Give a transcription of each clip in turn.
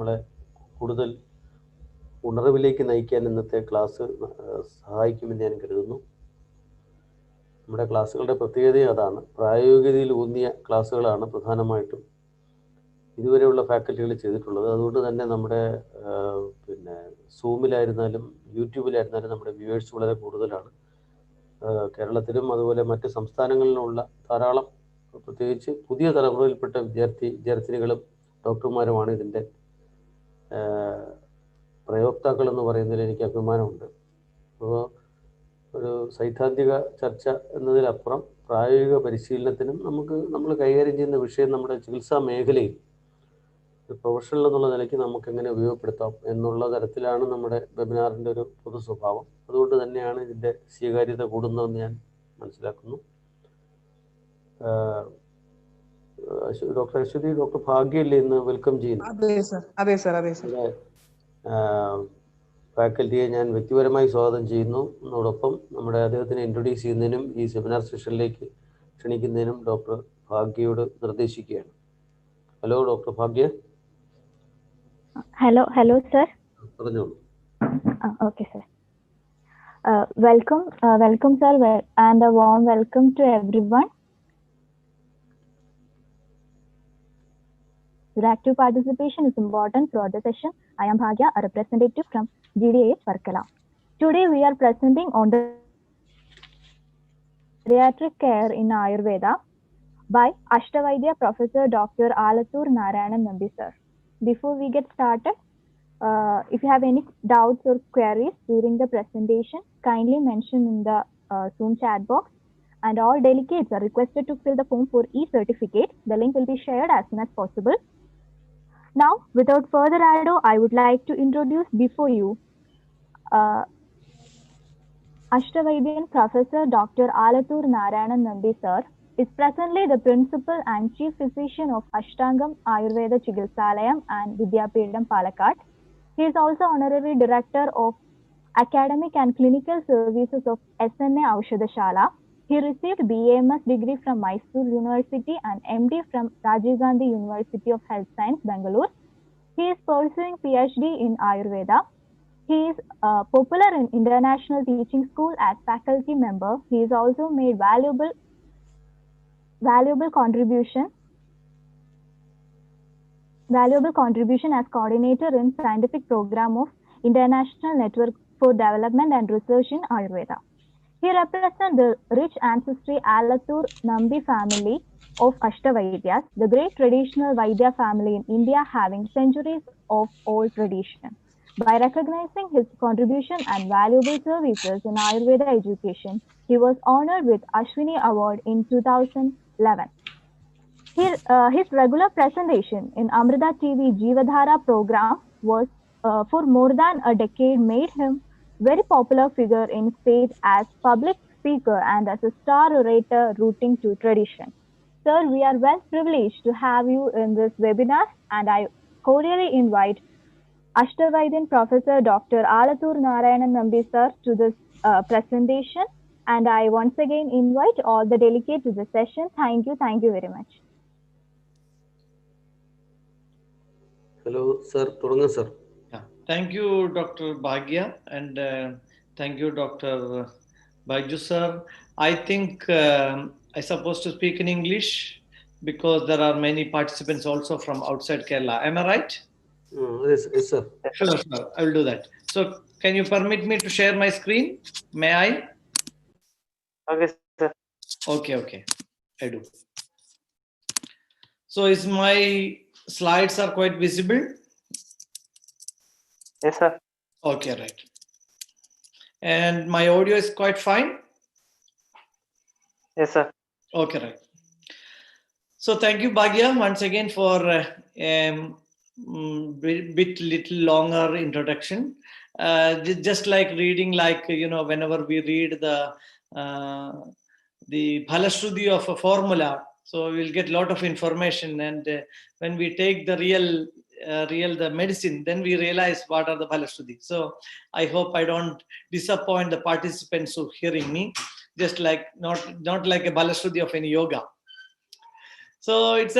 നമ്മളെ കൂടുതൽ ഉണർവിലേക്ക് നയിക്കാൻ ഇന്നത്തെ ക്ലാസ് സഹായിക്കുമെന്ന് ഞാൻ കരുതുന്നു. നമ്മുടെ ക്ലാസ്സുകളുടെ പ്രത്യേകത അതാണ്. പ്രായോഗികതയിൽ ഊന്നിയ ക്ലാസ്സുകളാണ് പ്രധാനമായിട്ടും ഇതുവരെയുള്ള ഫാക്കൽറ്റികൾ ചെയ്തിട്ടുള്ളത്. അതുകൊണ്ട് തന്നെ നമ്മുടെ സൂമിലായിരുന്നാലും യൂട്യൂബിലായിരുന്നാലും നമ്മുടെ വ്യൂവേഴ്സ് വളരെ കൂടുതലാണ്. കേരളത്തിലും അതുപോലെ മറ്റ് സംസ്ഥാനങ്ങളിലുമുള്ള ധാരാളം പ്രത്യേകിച്ച് പുതിയ തലമുറയിൽപ്പെട്ട വിദ്യാർത്ഥിനികളും ഡോക്ടർമാരുമാണ് ഇതിൻ്റെ പ്രയോക്താക്കൾ എന്ന് പറയുന്നതിൽ എനിക്ക് അഭിമാനമുണ്ട്. അപ്പോൾ ഒരു സൈദ്ധാന്തിക ചർച്ച എന്നതിലപ്പുറം പ്രായോഗിക പരിശീലനത്തിനും നമ്മൾ കൈകാര്യം ചെയ്യുന്ന വിഷയം നമ്മുടെ ചികിത്സാ മേഖലയിൽ ഒരു പ്രൊഫഷണൽ എന്നുള്ള നിലയ്ക്ക് നമുക്ക് എങ്ങനെ ഉപയോഗപ്പെടുത്താം എന്നുള്ള തരത്തിലാണ് നമ്മുടെ വെബിനാറിൻ്റെ ഒരു പൊതു സ്വഭാവം. അതുകൊണ്ട് തന്നെയാണ് ഇതിൻ്റെ സ്വീകാര്യത കൂടുന്നതെന്ന് ഞാൻ മനസ്സിലാക്കുന്നു. ഡോക്ടർ അശ്വതി, ഡോക്ടർ ഭാഗ്യല്ലേ ഇന്ന് വെൽക്കം ചെയ്യുന്നു? അതെ സർ. ഫാക്കൽറ്റിയെ ഞാൻ വ്യക്തിപരമായി സ്വാഗതം ചെയ്യുന്നു. അതോടൊപ്പം നമ്മുടെ അദ്ദേഹത്തിനെ ഇൻട്രൊഡ്യൂസ് ചെയ്യുന്നതിനും ഈ സെമിനാർ സെഷനിലേക്ക് ക്ഷണിക്കുന്നതിനും ഡോക്ടർ ഭാഗ്യയോട് നിർദ്ദേശിക്കുകയാണ്. ഹലോ ഡോക്ടർ ഭാഗ്യ. Hello sir. പറഞ്ഞോളൂ. Okay sir. Welcome sir, and a warm welcome to everyone. Your active participation is important throughout the session. I am Bhagya, a representative from Geriatrics VARKALA. Today we are presenting on the Geriatric Care in Ayurveda by Ashtavaidyan Professor Dr. Alathiyoor Narayanan Nambi sir. Before we get started, if you have any doubts or queries during the presentation, kindly mention in the Zoom chat box, and all delegates are requested to fill the form for e-certificate. The link will be shared as soon as possible. Now, without further ado, I would like to introduce before you Ashtavaidyan Professor Dr. Alathiyoor Narayanan Nambi sir is presently the Principal and Chief Physician of Ashtangam Ayurveda Chikitsalayam and Vidyapeetham Palakkad. He is also Honorary Director of Academic and Clinical Services of SMA Aushadashala. He received BAMS degree from Mysore University and MD from Rajiv Gandhi University of Health Science, Bangalore. He is pursuing PhD in Ayurveda. He is popular in International Teaching School as faculty member. He has also made valuable contribution as coordinator in scientific program of International Network for Development and Research in Ayurveda. He represents the rich ancestry Alathiyoor Nambi family of Ashtavaidyas, the great traditional Vaidya family in India having centuries of old tradition. By recognizing his contribution and valuable services in Ayurveda education, he was honored with Ashwini Award in 2011. His regular presentation in Amrita TV Jeevadhara program was for more than a decade made him very popular figure in state as public speaker and as a star orator rooting to tradition. Sir, we are well privileged to have you in this webinar, and I cordially invite Ashtavaidyan Professor Dr. Alathiyoor Narayanan Nambi sir to this presentation, and I once again invite all the delegates to the session. Thank you very much. Hello sir, തുടങ്ങാം sir. Thank you, Dr. Bhagya, and thank you, Dr. Baiju sir. I think I'm supposed to speak in English because there are many participants also from outside Kerala. Am I right? Yes, sir. Sure, sir. I will do that. So, can you permit me to share my screen? May I? Okay, sir. Okay. I do. So, is my slides are quite visible? Yes, sir. Okay, right. And my audio is quite fine? Yes, sir. Okay, right. So thank you, Bhagya, once again for little longer introduction. Just like reading, whenever we read the Phalashruti of a formula, so we'll get a lot of information, and when we take the the medicine, then we realize what are the Phalashruti. So I hope I don't disappoint the participants who hearing me, just like not like a Phalashruti of any yoga. So it's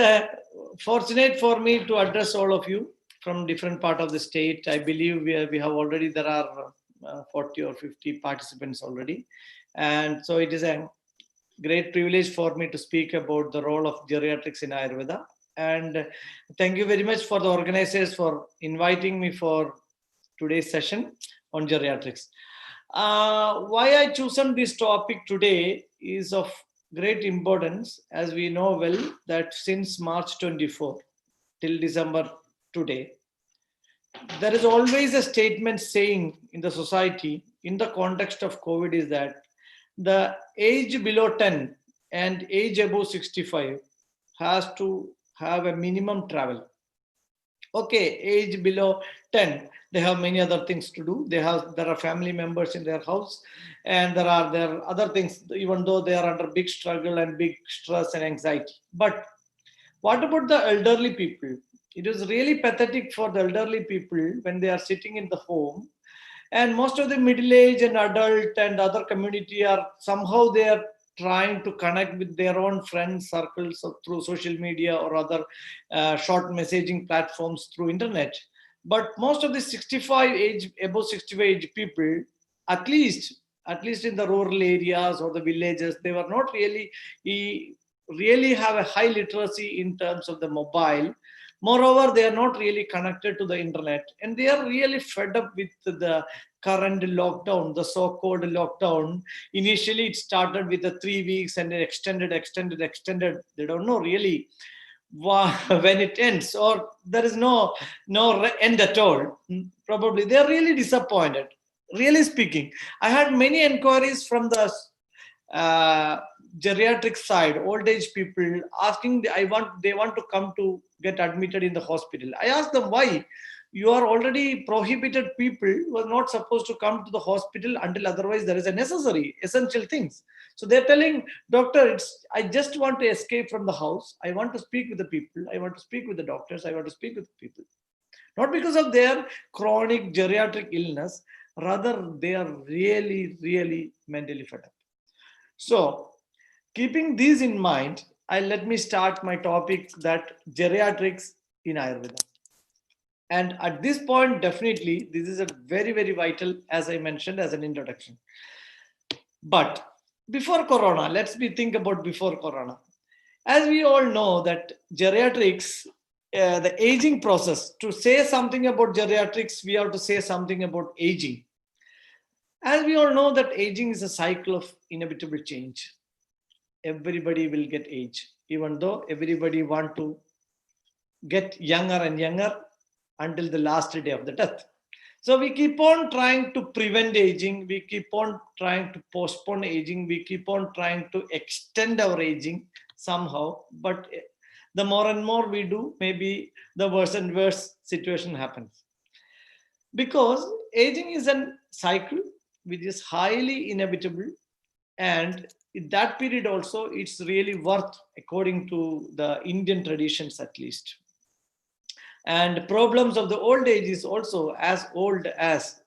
fortunate for me to address all of you. from different part of the state. I believe we have already, there are 40 or 50 participants already. And so it is a great privilege for me to speak about the role of geriatrics in Ayurveda. And thank you very much for the organizers for inviting me for today's session on geriatrics. Why I chosen this topic today is of great importance, as we know well that since March 24 till December today, there is always a statement saying in the society in the context of COVID is that the age below 10 and age above 65 has to have a minimum travel. Okay, age below 10, they have many other things to do. There are family members in their house, and there are other things, even though they are under big struggle and big stress and anxiety. But what about the elderly people? It is really pathetic for the elderly people when they are sitting in the home, and most of the middle-aged and adult and other community are somehow they are trying to connect with their own friends circles through social media or other short messaging platforms through internet. But most of the 65 age, above 65 age people, at least in the rural areas or the villages, they were not really have a high literacy in terms of the mobile. Moreover, they are not really connected to the internet, and they are really fed up with the current lockdown, the so-called lockdown. Initially, it started with the 3 weeks and it extended. They don't know really when it ends, or there is no end at all. Probably they are really disappointed. Really speaking, I had many inquiries from the geriatric side, old age people asking, they want to come to get admitted in the hospital. I asked them, why? You are already prohibited people who are not supposed to come to the hospital until otherwise there is a necessary, essential things. So they're telling, doctor, I just want to escape from the house. I want to speak with the people. I want to speak with the doctors. I want to speak with people. Not because of their chronic geriatric illness, rather they are really, really mentally fed up. So keeping these in mind, let me start my topic, that geriatrics in Ayurveda. And at this point, definitely, this is a very, very vital, as I mentioned, as an introduction. But before Corona, let's think about before Corona. As we all know that geriatrics, the aging process, to say something about geriatrics, we have to say something about aging. As we all know that aging is a cycle of inevitable change. Everybody will get age, even though everybody want to get younger and younger until the last day of the death. So we keep on trying to prevent aging. We keep on trying to postpone aging. We keep on trying to extend our aging somehow. But the more and more we do, maybe the worse and worse situation happens. Because aging is a cycle which is highly inevitable, and in that period also it's really worth, according to the Indian traditions at least. And problems of the old age is also as old as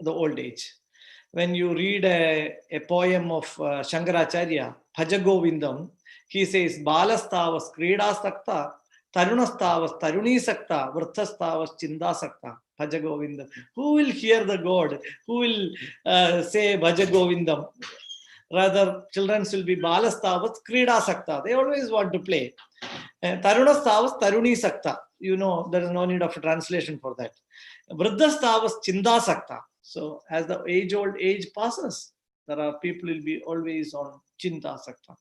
the old age. When you read a poem of Shankaracharya, Bhaja Govindam, he says, Balastavas Krida Sakta, Tarunastavas Taruni Sakta, Vrthastavas Chinda Sakta, Bhaja Govindam. Who will hear the God? Who will say Bhaja Govindam? Rather, children will be Balastavas Krida Sakta. They always want to play. Tarunastavas Taruni Sakta. You know, there is no need of a translation for that. Vruddhastavas Chinda Sakta. So as the old age passes, there are people will be always on Chinda Sakta.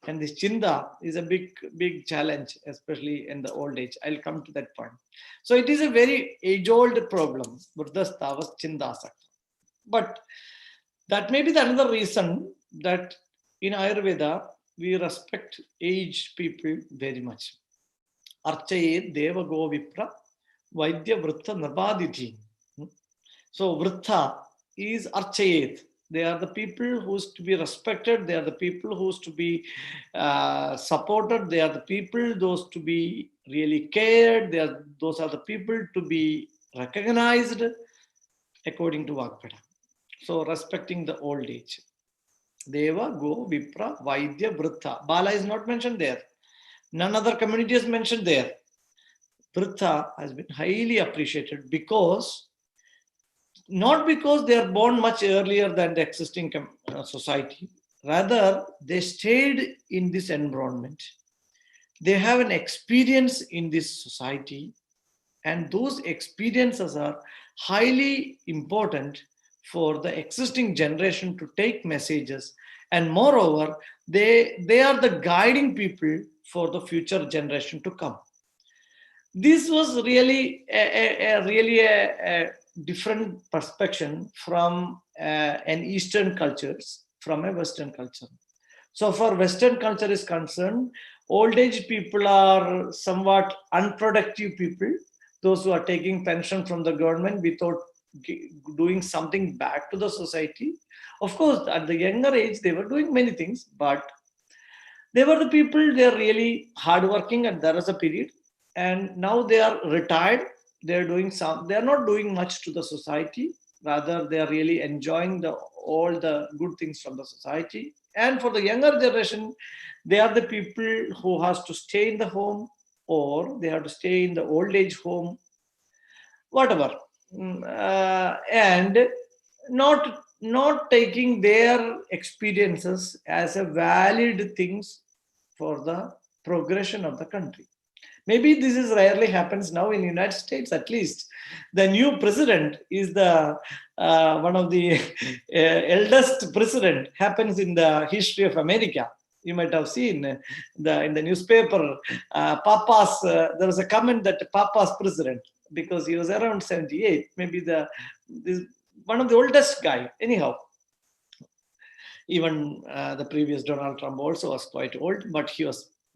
And this Chinda is a big challenge, especially in the old age. I'll come to that point. So it is a very age-old problem, Vruddhastavas Chinda Sakta. But that may be the another reason that in Ayurveda, we respect aged people very much. Archayet Deva Go Vipra Vaidya Vrittha Narbaditi. So Vrittha is Archayet. They are the people who's to be respected. They are the people who's to be supported. They are the people those to be really cared. Those are the people to be recognized according to Varkala. So respecting the old age. Deva, Go, Vipra, Vaidya, Vrittha. Bala is not mentioned there. None other community is mentioned there. Vritha has been highly appreciated not because they are born much earlier than the existing society. Rather, they stayed in this environment. They have an experience in this society, and those experiences are highly important for the existing generation to take messages. And moreover, they are the guiding people for the future generation to come. This was really a different perspective from an Eastern cultures from a Western culture. So for Western culture is concerned, old age people are somewhat unproductive people, those who are taking pension from the government without doing something back to the society. Of course, at the younger age, they were doing many things, but they were the people, they are really hardworking, and there was a period. And now they are retired. They are not doing much to the society. Rather, they are really enjoying all the good things from the society. And for the younger generation, they are the people who has to stay in the home, or they have to stay in the old age home, whatever. And not taking their experiences as a valid things for the progression of the country. Maybe this is rarely happens now in the United States. At least the new president is the one of the eldest president happens in the history of America. You might have seen in the newspaper, Papa's. There was a comment that Papa's president, because he was around 78. Maybe this one of the oldest guy. Anyhow, even the previous Donald Trump also was quite old, but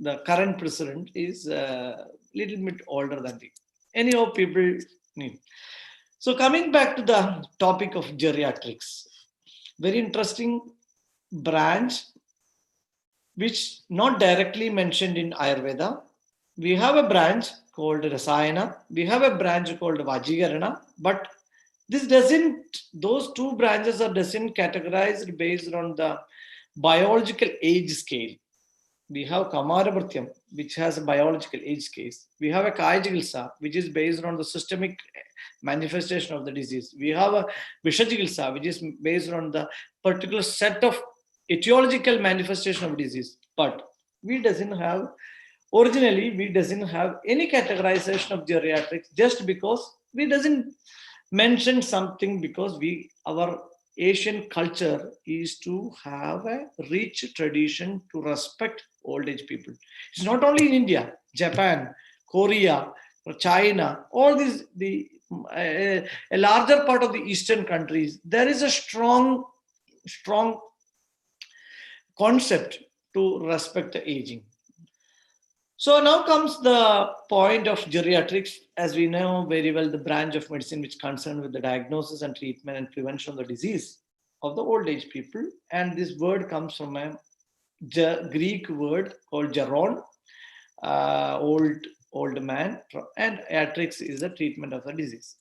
the current president is a little bit older than the. Anyhow, people need. So coming back to the topic of geriatrics, very interesting branch, which not directly mentioned in Ayurveda. We have a branch called Rasayana. We have a branch called Vajigarana, but those two branches doesn't categorized based on the biological age scale. We have Kamaravartyam, which has a biological age scale. We have a Kaya which is based on the systemic manifestation of the disease. We have a Vishajigilsa, which is based on the particular set of etiological manifestation of disease. But originally we doesn't have any categorization of geriatrics, just because we doesn't mention something, because our Asian culture is to have a rich tradition to respect old age people. It's not only in India, Japan, Korea, China, all these, a larger part of the Eastern countries, there is a strong concept to respect the aging. So now comes the point of geriatrics. As we know very well, the branch of medicine which is concerned with the diagnosis and treatment and prevention of the disease of the old age people. And this word comes from a Greek word called geron, old man, and iatrix is the treatment of the disease.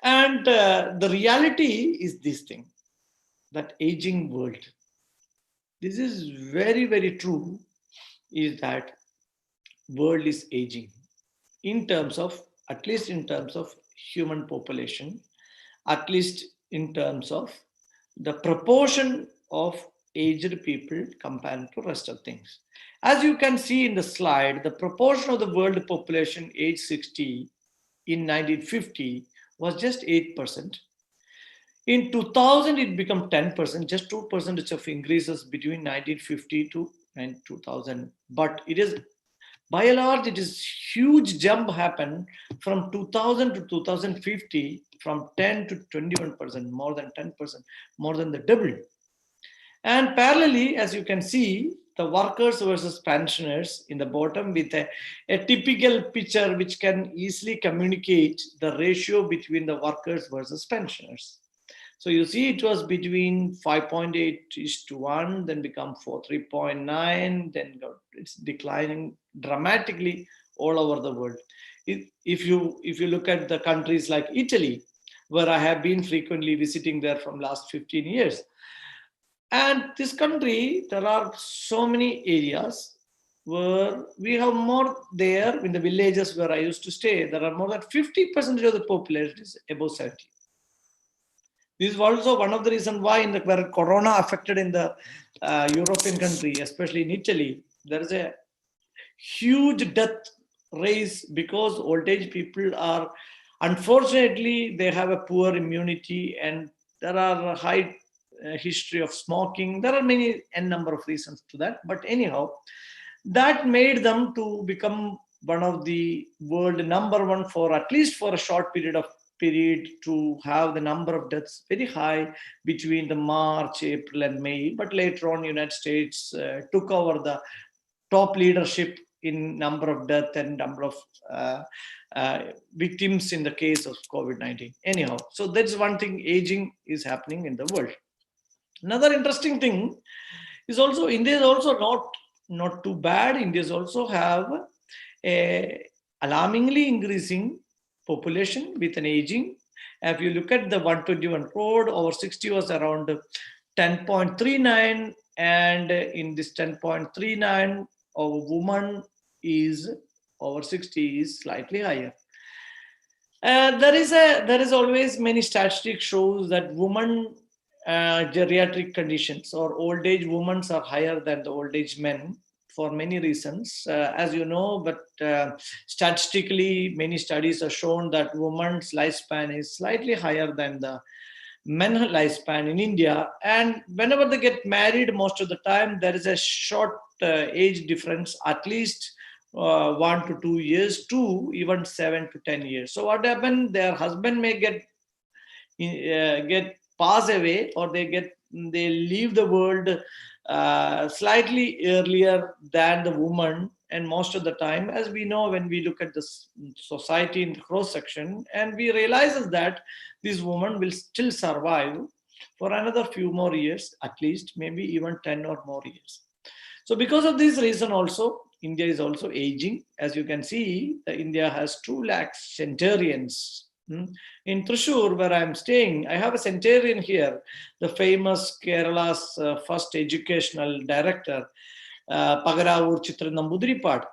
And the reality is this thing, that aging world. This is very, very true, is that world is aging at least in terms of human population, at least in terms of the proportion of aged people compared to rest of things. As you can see in the slide, the proportion of the world population age 60 in 1950 was just 8%. In 2000, it became 10%, just 2% of increases between 1950 to 2000. But it is, by and large, it is huge jump happened from 2000 to 2050, from 10 to 21%, more than 10%, more than the double. And parallelly, as you can see, the workers versus pensioners in the bottom with a typical picture which can easily communicate the ratio between the workers versus pensioners. So you see it was between 5.8:1, then become 3.9, then it's declining dramatically all over the world. If you look at the countries like Italy, where I have been frequently visiting there from last 15 years, and this country, there are so many areas where we have more there in the villages where I used to stay. There are more than 50% of the population is above 70. This is also one of the reasons why in the where Corona affected in the European country, especially in Italy, there is a huge death rates because old age people are, unfortunately, they have a poor immunity and there are a high history of smoking. There are many n number of reasons to that. But anyhow, that made them to become one of the world number one for at least for a short period to have the number of deaths very high between the March, April, and May. But later on, United States took over the top leadership in number of death and number of victims in the case of COVID-19. Anyhow, so that's one thing, aging is happening in the world. Another interesting thing is also India is also not too bad. India also have a alarmingly increasing population with an aging. If you look at the 121 crore, over 60 was around 10.39, and in this 10.39, our woman is over 60 is slightly higher. There is always many statistics shows that women geriatric conditions or old age women are higher than the old age men for many reasons, as you know, but statistically many studies have shown that women's lifespan is slightly higher than the men lifespan in India. And whenever they get married, most of the time there is a short age difference, at least 1 to 2 years to even 7 to 10 years. So what happens, their husband may get pass away, or they leave the world slightly earlier than the woman. And most of the time, as we know, when we look at this society in the cross section, and we realize that this woman will still survive for another few more years, at least maybe even 10 or more years. So because of this reason also, India is also aging. As you can see, India has 2 lakh centenarians. In Thrissur, where I'm staying, I have a centenarian here, the famous Kerala's first educational director, Pagaravur Chitra Nambudripad,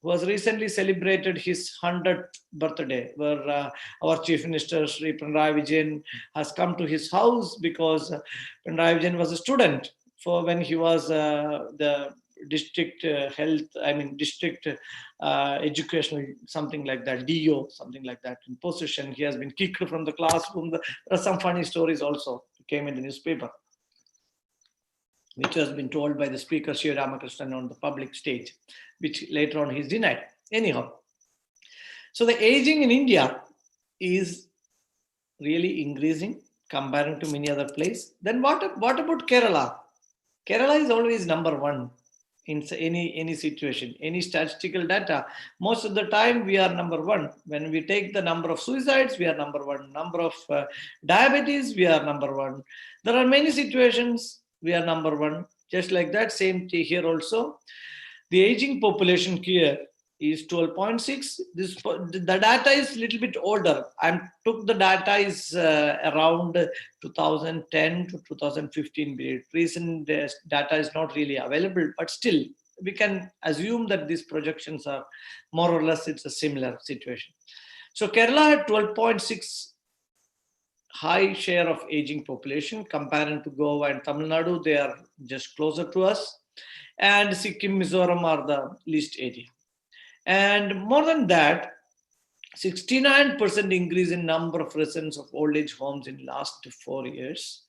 who has recently celebrated his 100th birthday, where our Chief Minister Sri Pinarayi Vijayan has come to his house because Pinarayi Vijayan was a student for when he was the district district educational, something like that, DO, something like that, in position. He has been kicked from the classroom. There are some funny stories also came in the newspaper, which has been told by the speaker, Sri Ramakrishnan, on the public stage, which later on he's denied. Anyhow, so the aging in India is really increasing comparing to many other places. Then what about Kerala? Kerala is always number one in any situation, any statistical data. Most of the time we are number one. When we take the number of suicides, we are number one. Number of diabetes, we are number one. There are many situations we are number one. Just like that, same thing here also. The aging population here is 12.6. The data is a little bit older. I took the data is around 2010 to 2015 period. Recent data is not really available, but still we can assume that these projections are more or less, it's a similar situation. So Kerala had 12.6 high share of aging population comparing to Goa and Tamil Nadu. They are just closer to us. And Sikkim, Mizoram are the least area. And more than that, 69% increase in number of residents of old age homes in last 4 years.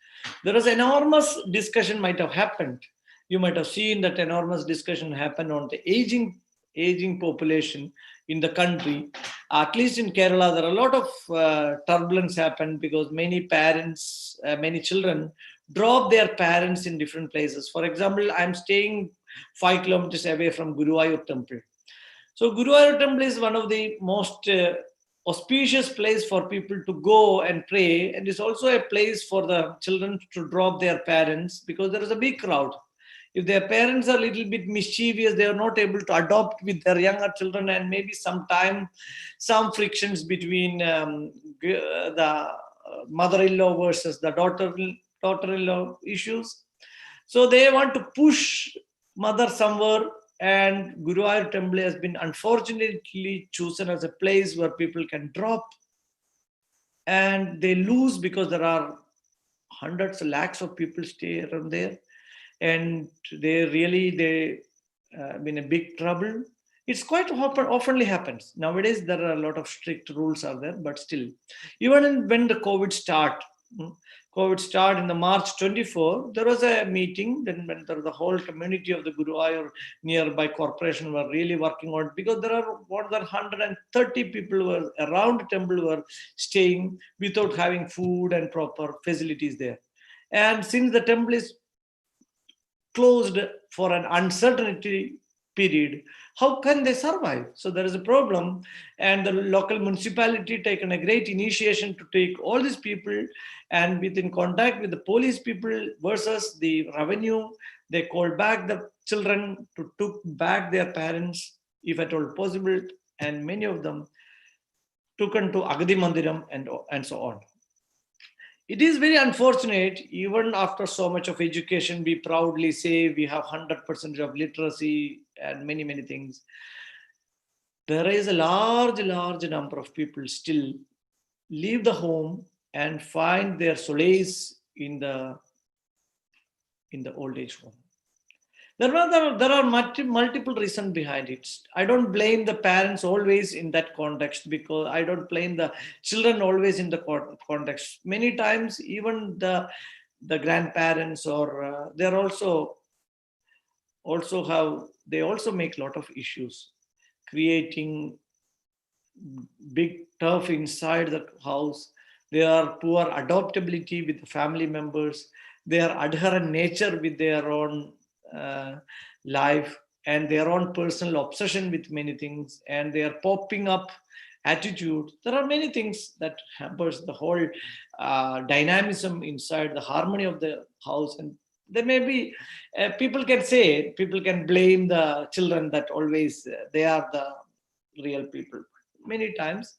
There was enormous discussion might have happened. You might have seen that enormous discussion happened on the aging population in the country. At least in Kerala, there are a lot of turbulence happened because many parents, many children drop their parents in different places. For example, I'm staying 5 kilometers away from Guruvayur temple. So Guruvayur temple is one of the most auspicious place for people to go and pray, and it's also a place for the children to drop their parents because there is a big crowd. If their parents are a little bit mischievous, they are not able to adopt with their younger children, and maybe some frictions between the mother-in-law versus the daughter-in-law issues. So they want to push mother somewhere And Guruvayur temple has been unfortunately chosen as a place where people can drop, and they lose because there are hundreds of lakhs of people stay around there, and they in a big trouble. It's quite oftenly happens nowadays. There are a lot of strict rules are there, but still, even when the COVID start in the March 24, there was a meeting. Then when the whole community of the Guruvayur nearby corporation were really working on it, because there are more than 130 people were around the temple were staying without having food and proper facilities there. And since the temple is closed for an uncertainty period, how can they survive? So there is a problem, and the local municipality taken a great initiation to take all these people and within contact with the police people versus the revenue, they called back the children to took back their parents if at all possible, and many of them took into Agadi Mandiram and so on. It is very unfortunate, even after so much of education, we proudly say we have 100% of literacy and many, many things. There is a large number of people still leave the home and find their solace in the old age home. There are multiple reasons behind it. I don't blame the parents always in that context, because I don't blame the children always in the context. Many times, even the grandparents or they're also make a lot of issues, creating big turf inside the house. They are poor adaptability with the family members. They are adherent nature with their own life and their own personal obsession with many things, and they are popping up attitude. There are many things that hampers the whole dynamism inside the harmony of the house. And there may be people can blame the children that always they are the real people. Many times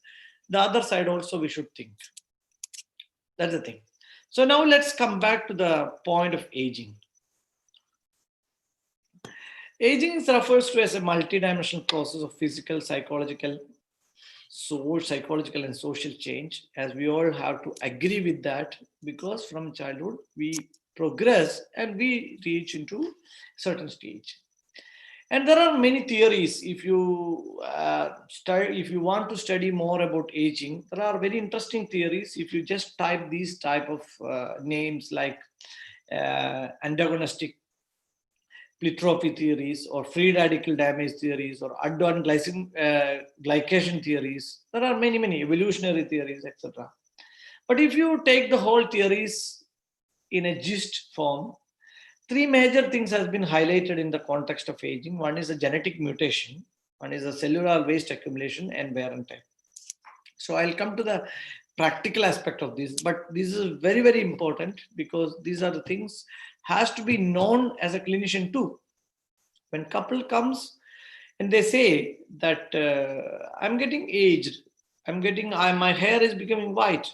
the other side also we should think. That's the thing. So now let's come back to the point of aging. Aging is refers to as a multidimensional process of physical, psychological, and social change, as we all have to agree with that, because from childhood we progress and we reach into a certain stage. And there are many theories. If you want to study more about aging, there are very interesting theories. If you just type these type of names like antagonistic pletrophy theories or free radical damage theories or advanced glycation theories, there are many evolutionary theories, etc. But if you take the whole theories in a gist form, three major things has been highlighted in the context of aging. One is a genetic mutation, one is a cellular waste accumulation, and wear and tear. So I'll come to the practical aspect of this, but this is very, very important, because these are the things has to be known as a clinician too. When couple comes and they say that I'm getting aged, my hair is becoming white,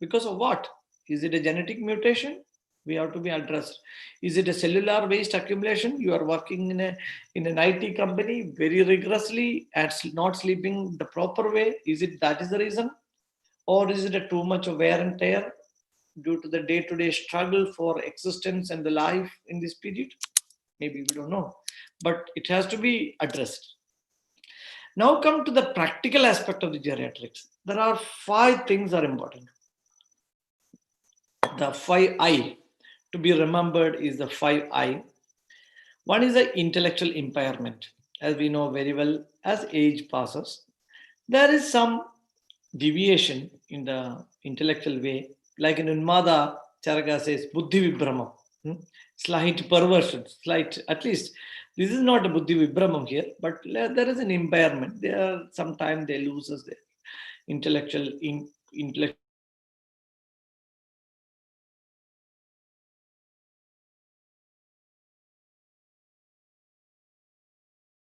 because of what? Is it a genetic mutation? We have to be addressed. Is it a cellular waste accumulation? You are working in an IT company very rigorously and not sleeping the proper way. That is the reason? Or is it a too much of wear and tear due to the day-to-day struggle for existence and the life in this period? Maybe we don't know, but it has to be addressed. Now come to the practical aspect of the geriatrics. There are 5 things are important. The 5I to be remembered is the 5I. One is the intellectual impairment. As we know very well, as age passes, there is some deviation in the intellectual way. Like in Unmada, Caraka says, Buddhi Vibramam. Slight perversion, at least this is not a Buddhi Vibramam here, but there is an impairment. Sometimes they lose their intellectual.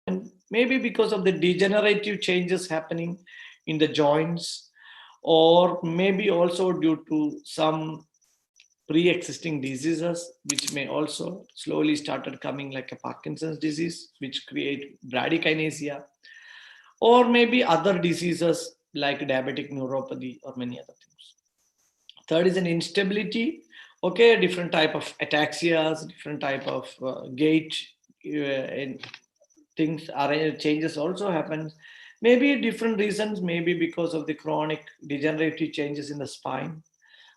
And maybe because of the degenerative changes happening in the joints, or maybe also due to some pre-existing diseases, which may also slowly started coming like a Parkinson's disease, which create bradykinesia, or maybe other diseases like diabetic neuropathy or many other things. Third is an instability. Okay, different type of ataxias, different type of gait and things, changes also happen. Maybe different reasons, maybe because of the chronic degenerative changes in the spine,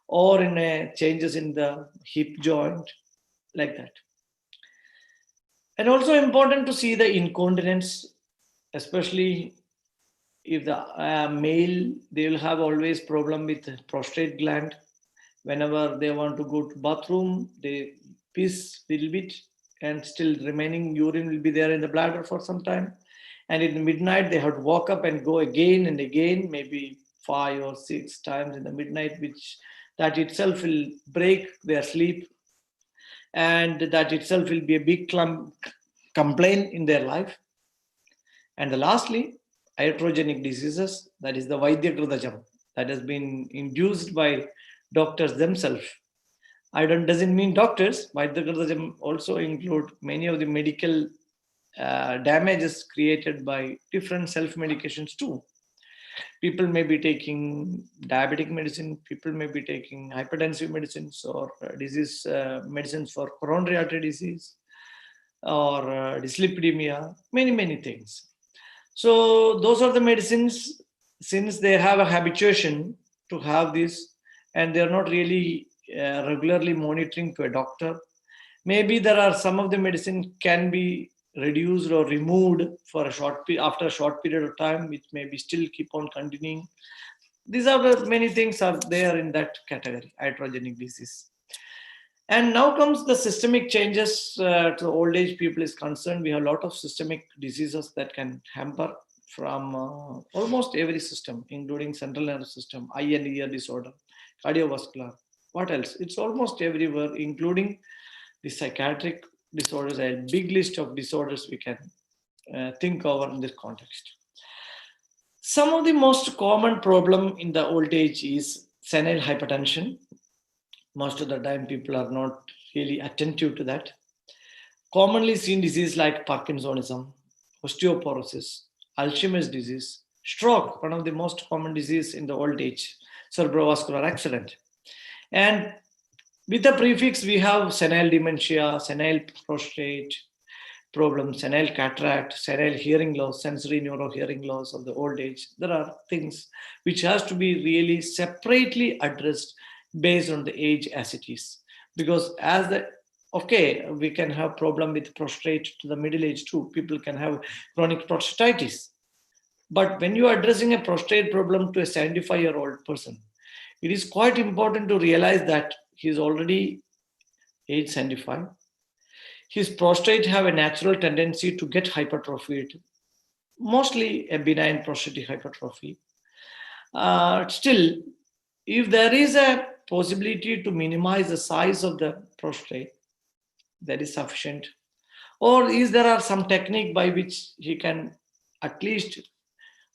or in changes in the hip joint, like that. And also important to see the incontinence, especially if the male, they will have always problem with prostate gland. Whenever they want to go to bathroom, they piss a little bit, and still remaining urine will be there in the bladder for some time. And in the midnight, they have to walk up and go again and again, maybe 5 or 6 times in the midnight, which that itself will break their sleep, and that itself will be a big complaint in their life. And lastly, iatrogenic diseases, that is the Vaidyakrudajam, that has been induced by doctors themselves. Doesn't mean doctors. Vaidyakrudajam also include many of the medical damages created by different self-medications too. People may be taking diabetic medicine, people may be taking hypertensive medicines, or disease medicines for coronary artery disease, or dyslipidemia, many things. So those are the medicines, since they have a habituation to have this, and they're not really regularly monitoring to a doctor. Maybe there are some of the medicine can be reduced or removed for a short after a short period of time, which maybe still keep on continuing. These are the many things are there in that category, iatrogenic disease. And now comes the systemic changes to the old age people is concerned. We have a lot of systemic diseases that can hamper from almost every system, including central nervous system, eye and ear disorder, cardiovascular. What else? It's almost everywhere, including the psychiatric disorders. A big list of disorders we can think over in this context. Some of the most common problem in the old age is senile hypertension. Most of the time people are not really attentive to that. Commonly seen disease like Parkinsonism, osteoporosis, Alzheimer's disease, stroke, one of the most common disease in the old age, cerebrovascular accident. And with the prefix, we have senile dementia, senile prostate problem, senile cataract, senile hearing loss, sensory neuro hearing loss of the old age. There are things which has to be really separately addressed based on the age as it is. Because as the, okay, we can have problem with prostate to the middle age too. People can have chronic prostatitis. But when you are addressing a prostate problem to a 75-year-old person, it is quite important to realize that he is already age 75. His prostate have a natural tendency to get hypertrophied, mostly a benign prostatic hypertrophy. Still, if there is a possibility to minimize the size of the prostate, that is sufficient. Or is there are some technique by which he can at least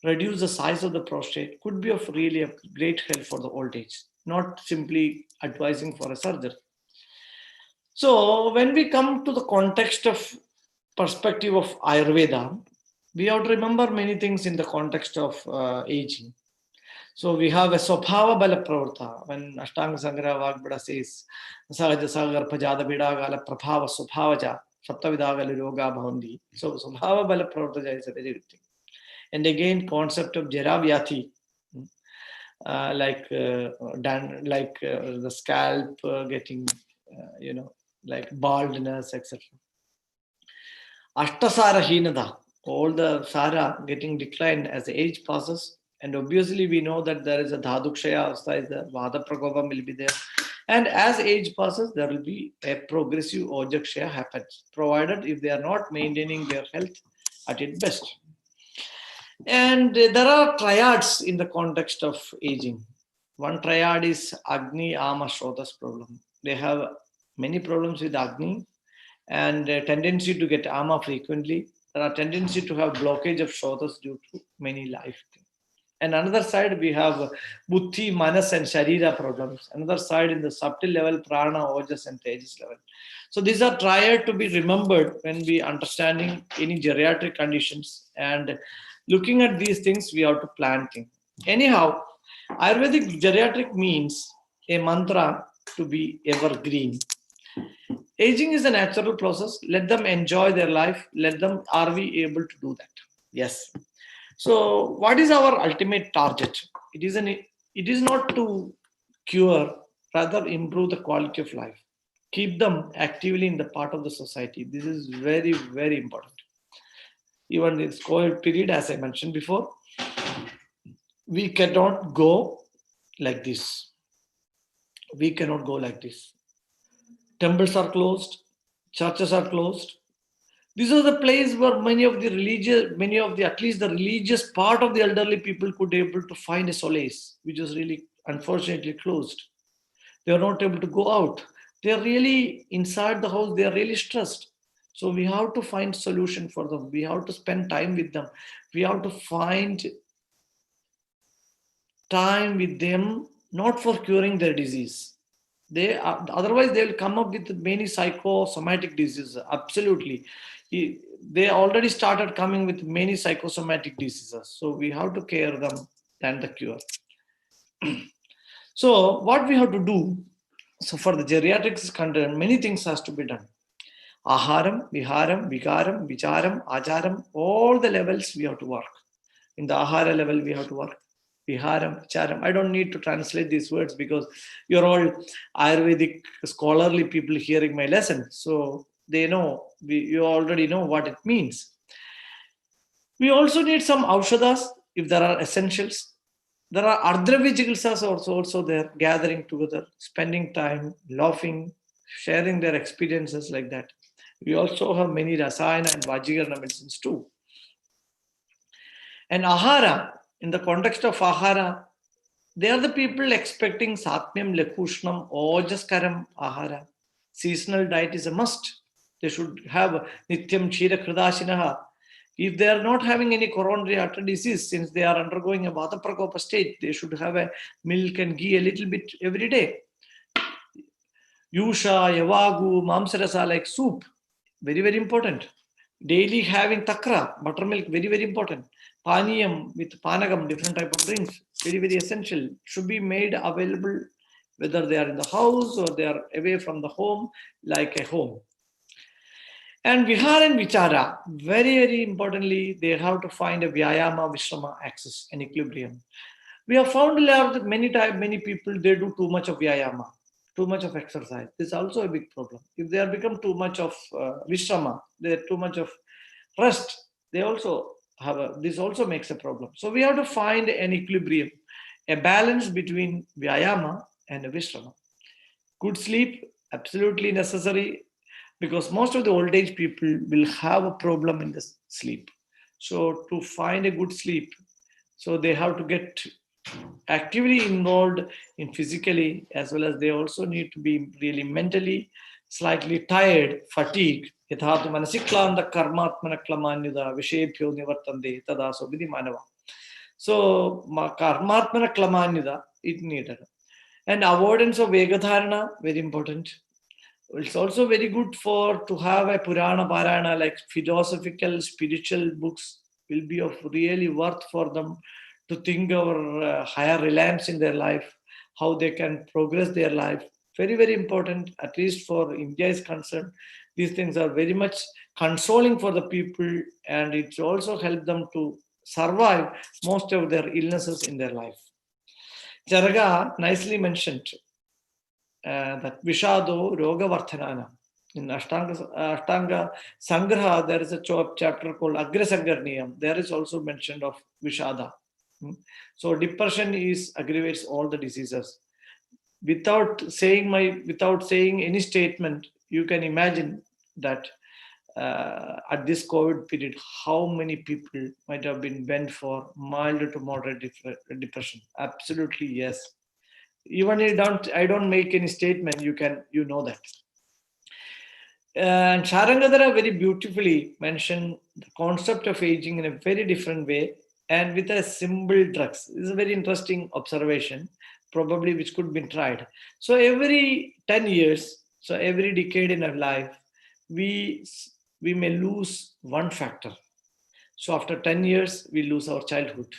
reduce the size of the prostate, could be of really a great help for the old age, not simply advising for a surgery. So when we come to the context of perspective of Ayurveda, we have to remember many things in the context of aging. So we have a Swabhava Bala Pravarta. When Ashtanga Sangra Vagbada says, Sahaja Sagar Pajada Vidagala Prabhava Swabhavaja, Saptavidagala Yoga Bhandi. So Swabhava Bala Pravarta is a very good thing. And again, concept of Vyachi, like the scalp getting, like baldness, etc. Ashtasara Hinada, all the Sara getting declined as the age passes. And obviously we know that there is a Dhadukshaya Avastha is there, Vada Pragopam will be there. And as age passes, there will be a progressive Ojakshaya happens, provided if they are not maintaining their health at its best. And there are triads in the context of aging. One triad is Agni, Ama, Shrotas problem. They have many problems with Agni and a tendency to get Ama frequently. There are tendency to have blockage of Shrotas due to many life things. And another side, we have buddhi, manas, and sharira problems. Another side in the subtle level, prana, ojas, and tejas level. So these are triad to be remembered when we understanding any geriatric conditions. And looking at these things, we have to plan things. Anyhow, Ayurvedic geriatric means a mantra to be evergreen. Aging is a natural process. Let them enjoy their life. Are we able to do that? Yes. So what is our ultimate target? It is not to cure, rather improve the quality of life. Keep them actively in the part of the society. This is very, very important. Even this COVID period, as I mentioned before, we cannot go like this. We cannot go like this. Temples are closed, churches are closed. This is the place where at least the religious part of the elderly people could be able to find a solace, which is really unfortunately closed. They are not able to go out. They are really inside the house. They are really stressed. So we have to find solution for them. We have to spend time with them. We have to find time with them, not for curing their disease. Otherwise they will come up with many psychosomatic diseases. Absolutely. They already started coming with many psychosomatic diseases. So we have to care them than the cure. So what we have to do, so for the geriatrics content, many things has to be done. Aharam, Viharam, Vikaram, Vicharam, Acharam, all the levels we have to work. In the Ahara level, we have to work. Viharam, Vicharam. I don't need to translate these words because you're all Ayurvedic scholarly people hearing my lesson. So they know, you already know what it means. We also need some Aushadas if there are essentials. There are Ardravya Chikitsas also there, gathering together, spending time, laughing, sharing their experiences like that. We also have many Rasayana and Vajigana medicines too. And Ahara, in the context of Ahara, they are the people expecting Satmyam, Lekushnam, Ojaskaram Ahara. Seasonal diet is a must. They should have Nityam Chira Kridashinaha. If they are not having any coronary artery disease, since they are undergoing a Vata Prakopa state, they should have a milk and ghee a little bit every day. Yusha, Yavagu, Mamsarasa like soup, very, very important. Daily having takra, buttermilk, very, very important. Paniyam with panagam, different type of drinks, very, very essential. Should be made available whether they are in the house or they are away from the home, like a home. And Vihara and Vichara, very, very importantly, they have to find a Vyayama, Vishrama axis, an equilibrium. We have found many people, they do too much of Vyayama, too much of exercise. This is also a big problem. If they have become too much of Vishrama, they are too much of rest, they also have this also makes a problem. So we have to find an equilibrium, a balance between Vyayama and Vishrama. Good sleep, absolutely necessary, because most of the old age people will have a problem in the sleep. So to find a good sleep, so they have to get actively involved in physically, as well as they also need to be really mentally slightly tired, fatigued. Yathatma Manasika karmatmana klamanyuda vishebhyo nivartande tadaso vidhi manava. So karmatmana klamanyuda is needed. And avoidance of vegadharana, very important. It's also very good to have a Purana Parayana, like philosophical, spiritual books will be of really worth for them to think over higher reliance in their life, how they can progress their life. Very, very important, at least for India is concerned. These things are very much consoling for the people, and it also helps them to survive most of their illnesses in their life. Charaka nicely mentioned that Vishado Roga Varthanana. In Ashtanga Sangraha, there is a chapter called Agrasangarniyam. There is also mentioned of Vishada. So depression aggravates all the diseases. Without saying any statement, you can imagine that at this COVID period, how many people might have been went for mild to moderate depression. Absolutely, yes. Even I don't make any statement, you know that. And Shargdhara very beautifully mentioned the concept of aging in a very different way. and with a simple drugs. This is a very interesting observation, probably which could be tried. So every 10 years, so every decade in our life, we may lose one factor. So after 10 years, we lose our childhood.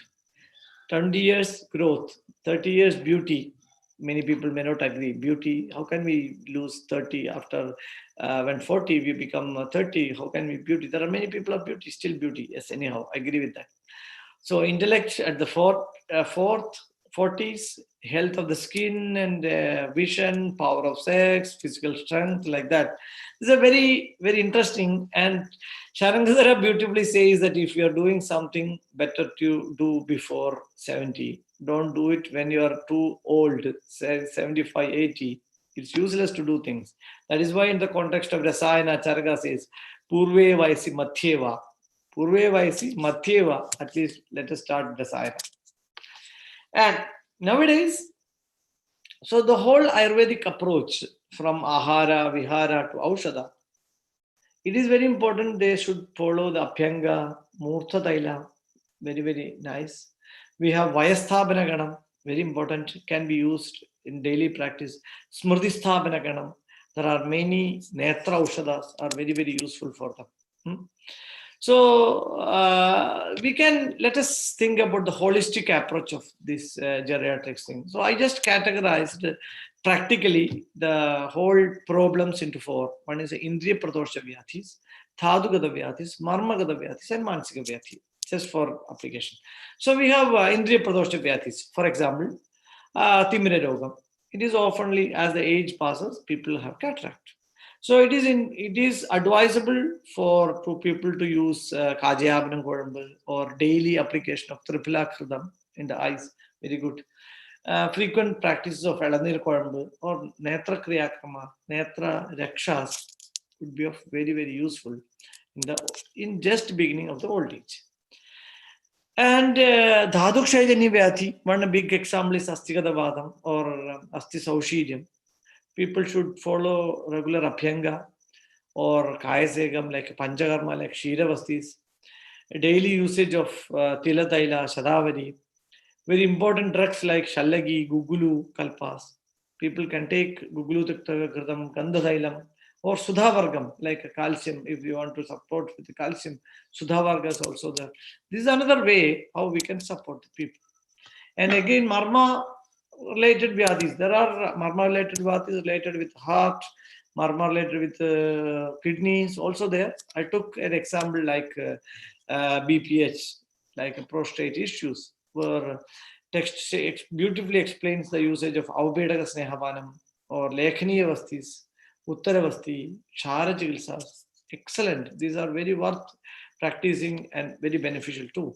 20 years, growth. 30 years, beauty. Many people may not agree. Beauty, how can we lose 30 after when 40, we become 30? How can we beauty? There are many people of beauty, still beauty. Yes, anyhow, I agree with that. So intellect at the fourth 40s, health of the skin and vision, power of sex, physical strength, like that. This is a very, very interesting. And Shargdhara beautifully says that if you are doing something, better to do before 70. Don't do it when you are too old, say 75, 80. It's useless to do things. That is why in the context of Rasayana, Charaka says, Purve Vaisi Mathyeva. Purve Vaisi Mathyeva. At least let us start Rasayana. And nowadays, so the whole Ayurvedic approach from Ahara, Vihara to Aushadha, it is very important they should follow the Abhyanga, Murtha Taila, very, very nice. We have Vayasthabhana Ganam, very important, can be used in daily practice. Smrtisthapana Ganam, there are many Netra Aushadas are very, very useful for them. So let us think about the holistic approach of this geriatrics thing. So I just categorized practically the whole problems into four. One is Indriya Pradosha Vyadhis, Dhatugata Vyadhis, Marmaghata Vyadhis, and Manasika Vyadhi, just for application. So we have Indriya Pradosha Vyadhis. For example, Timire Rogam. It is oftenly, as the age passes, people have cataract. So it is advisable for people to use Kajayabhanam Kodambal or daily application of Tripila Kridam in the eyes. Very good. Frequent practices of Elanir Kodambal or Netra Kriyakrama, Netra Rakshas would be of very, very useful in just beginning of the old age. And Dhatugata Vyadhi, one big example is Astigata Vadam or Asti Saushidhyam. People should follow regular Abhyanga or Kayasegam like Panchakarma, like Kshiravastis, daily usage of Tila Taila, Shadavari, very important drugs like Shallagi, Gugulu, Kalpas. People can take Gugulu Kridam, Gandha Tailam, or Sudhavargam, like calcium, if you want to support with the calcium. Sudhavarga is also there. This is another way how we can support the people. And again, Marma related Vyadhis. There are Marma related Vyadhis related with heart, Marma related with kidneys also there. I took an example like BPH, like prostate issues, where text beautifully explains the usage of Avbedaka Snehavanam or Lekhaniya Vastis, Uttaravasti, Chara Chikilsas. Excellent. These are very worth practicing and very beneficial too.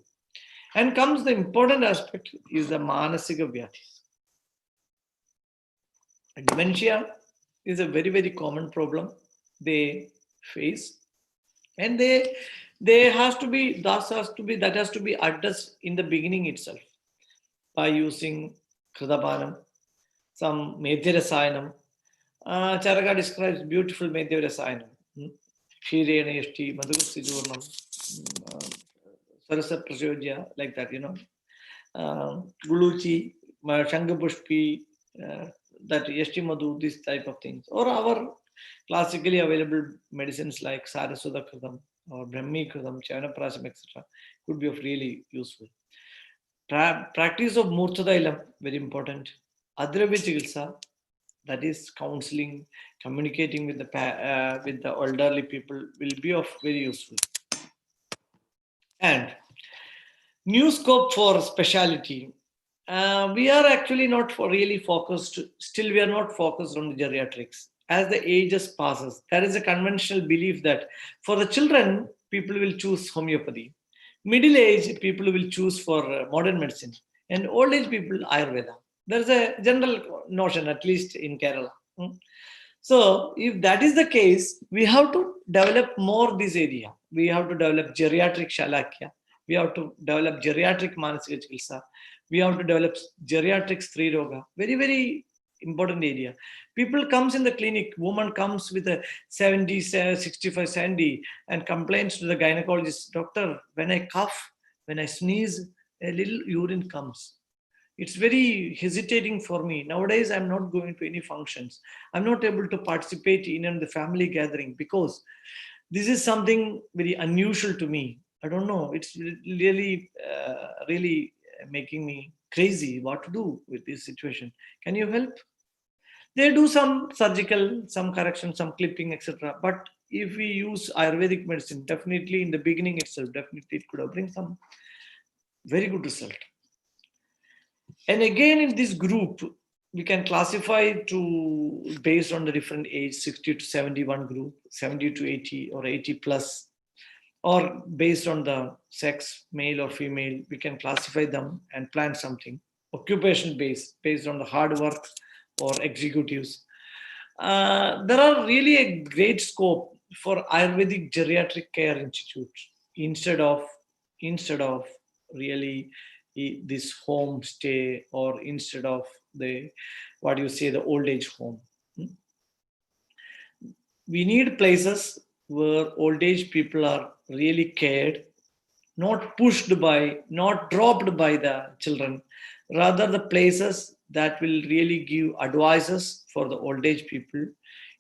And comes the important aspect is the Manasika Vyadhis. Dementia is a very, very common problem they face, and that has to be addressed in the beginning itself by using Kridapanam, some Medhyarasayanam. Charaka describes beautiful Medhyarasayanam. Shirena Yashti, Madhugasti Jurnam, Sarasa Prashodya, like that, Guluchi, Shangapushpi, that Yashti Madhu, this type of things. Or our classically available medicines like Saraswata Kridam or Brahmi Kridam, Chayanaprasam, etc. could be of really useful. Practice of Murtadailam, very important. Adravya Chikitsa, that is counseling, communicating with the elderly people will be of very useful. And new scope for specialty. We are actually not really focused, still we are not focused on the geriatrics. As the ages passes, there is a conventional belief that for the children, people will choose homeopathy. Middle age, people will choose for modern medicine. And old age people, Ayurveda. There's a general notion, at least in Kerala. So if that is the case, we have to develop more this area. We have to develop geriatric Shalakya. We have to develop geriatric Manasika Chikitsa. We have to develop geriatrics Tri Roga. Very, very important area. People comes in the clinic, woman comes with a 70, 65, 70 and complains to the gynecologist, doctor, when I cough, when I sneeze, a little urine comes. It's very hesitating for me. Nowadays, I'm not going to any functions. I'm not able to participate in the family gathering because this is something very unusual to me. I don't know. It's really, really making me crazy what to do with this situation. Can you help? They do some surgical, some correction, some clipping, etc. But if we use Ayurvedic medicine, definitely in the beginning itself, definitely it could have bring some very good result. And again, in this group, we can classify to based on the different age, 60 to 71 group, 70 to 80 or 80 plus, or based on the sex, male or female, we can classify them and plan something. Occupation based on the hard work or executives. There are really a great scope for Ayurvedic Geriatric Care Institute instead of really this homestay or instead of the the old age home. We need places where old age people are really cared, not pushed by, not dropped by the children, rather the places that will really give advices for the old age people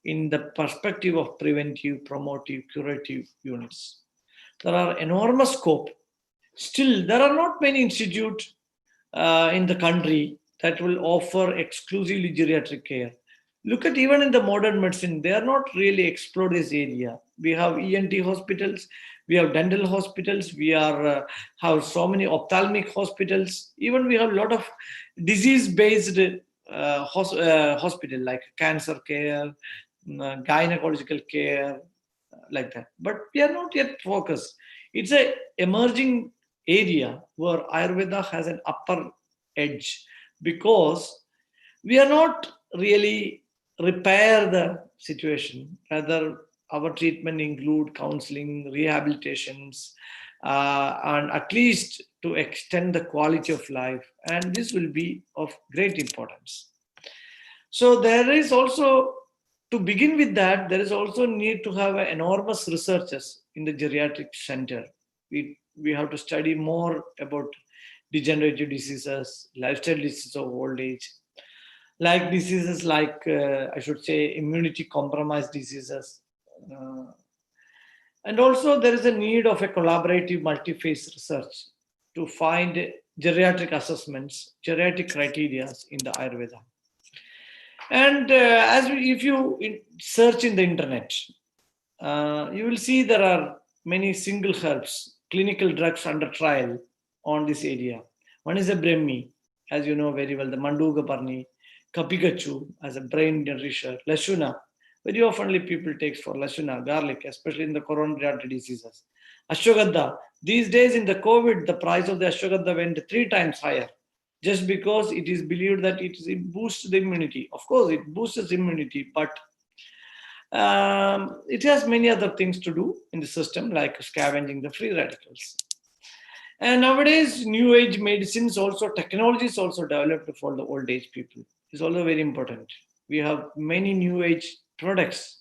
in the perspective of preventive, promotive, curative units. There are enormous scope. Still, there are not many institutes in the country that will offer exclusively geriatric care. Look at even in the modern medicine, they are not really explored this area. We have ENT hospitals, we have dental hospitals, we are have so many ophthalmic hospitals. Even we have a lot of disease-based hospital like cancer care, gynecological care, like that. But we are not yet focused. It's a emerging area where Ayurveda has an upper edge because we are not really repair the situation. Rather, our treatment include counseling, rehabilitations, and at least to extend the quality of life. And this will be of great importance. So there is also, to begin with that, there is also need to have enormous researchers in the geriatric center. We have to study more about degenerative diseases, lifestyle diseases of old age, like diseases like, I should say, immunity compromised diseases. And also there is a need of a collaborative multi-phase research to find geriatric assessments, geriatric criteria in the Ayurveda. And if you search in the internet, you will see there are many single herbs, clinical drugs under trial on this area. One is a Brahmi, as you know very well, the Manduga Parni, Kapikachu as a brain nourisher, Lashuna. Very oftenly people take for Lashuna, garlic, especially in the coronary artery diseases. Ashwagandha. These days in the COVID, the price of the Ashwagandha went 3 times higher, just because it is believed that it boosts the immunity. Of course, it boosts immunity, but it has many other things to do in the system, like scavenging the free radicals. And nowadays, new age medicines also, technologies also developed for the old age people. It's also very important. We have many new age products,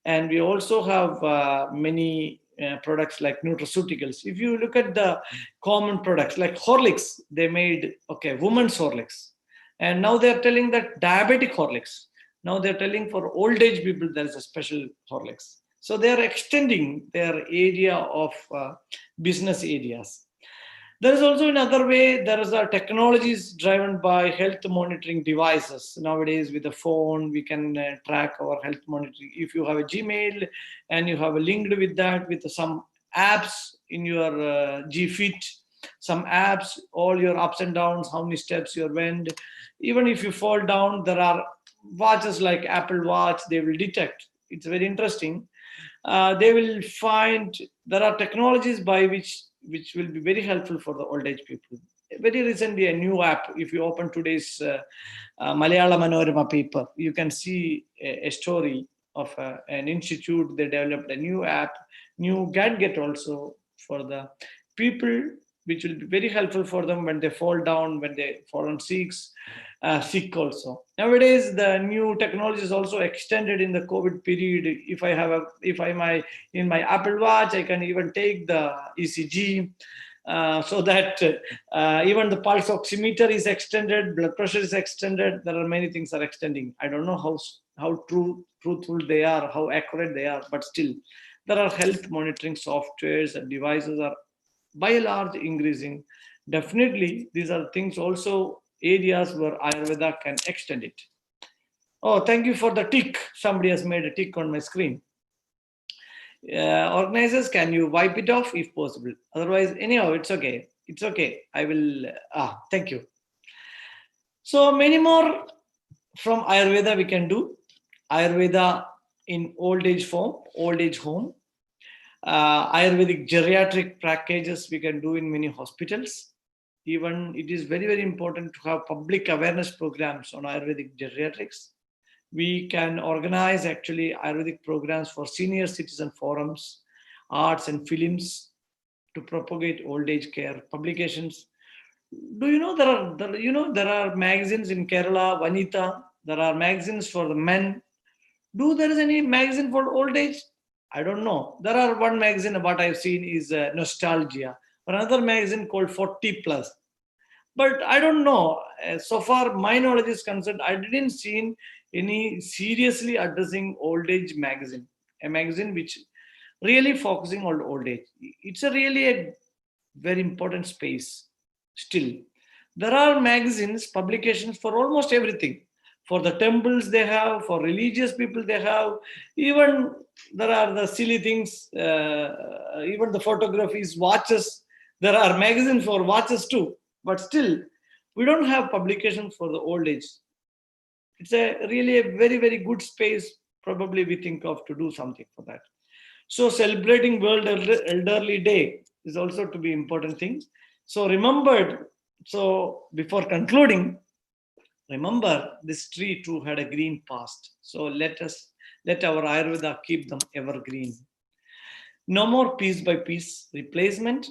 and we also have many products like nutraceuticals. If you look at the common products like Horlicks, they made, women's Horlicks. And now they're telling that diabetic Horlicks. Now they're telling for old age people, there's a special Horlicks. So they're extending their area of business areas. There is also another way, there is a technologies driven by health monitoring devices. Nowadays with the phone, we can track our health monitoring. If you have a Gmail and you have a linked with that, with some apps in your GFit, some apps, all your ups and downs, how many steps you went. Even if you fall down, there are watches like Apple Watch, they will detect. It's very interesting. They will find, there are technologies by which will be very helpful for the old age people. Very recently, a new app, if you open today's Malayalam Manorama paper, you can see a story of an institute. They developed a new app, new gadget also for the people, which will be very helpful for them when they fall down, when they fall on sick also. Nowadays, the new technology is also extended in the COVID period. If I'm in my Apple Watch, I can even take the ECG. so that even the pulse oximeter is extended, blood pressure is extended. There are many things are extending. I don't know how truthful they are, how accurate they are, but still there are health monitoring softwares and devices are by and large increasing. Definitely, these are things also areas where Ayurveda can extend it. Oh, thank you for the tick. Somebody has made a tick on my screen. Organizers, can you wipe it off if possible? Otherwise, anyhow, it's okay. It's okay. I will. Thank you. So many more from Ayurveda we can do. Ayurveda in old age form, old age home. Ayurvedic geriatric packages we can do in many hospitals. Even it is very, very important to have public awareness programs on Ayurvedic geriatrics. We can organize actually Ayurvedic programs for senior citizen forums, arts and films to propagate old age care. Publications. Do you know there are magazines in Kerala, Vanita. There are magazines for the men. Do there is any magazine for old age? I don't know. There are one magazine what I've seen is Nostalgia. Another magazine called 40 Plus. But I don't know. So far, my knowledge is concerned, I didn't see any seriously addressing old age magazine. A magazine which really focusing on old age. It's really a very important space. Still, there are magazines, publications for almost everything. For the temples they have, for religious people they have, even there are the silly things, even the photographies, watches. There are magazines for watches too. But still, we don't have publications for the old age. It's really a very, very good space. Probably we think of to do something for that. So celebrating World Elderly Day is also to be important thing. So remembered. So before concluding, remember this tree too had a green past. So let our Ayurveda keep them evergreen. No more piece by piece replacement,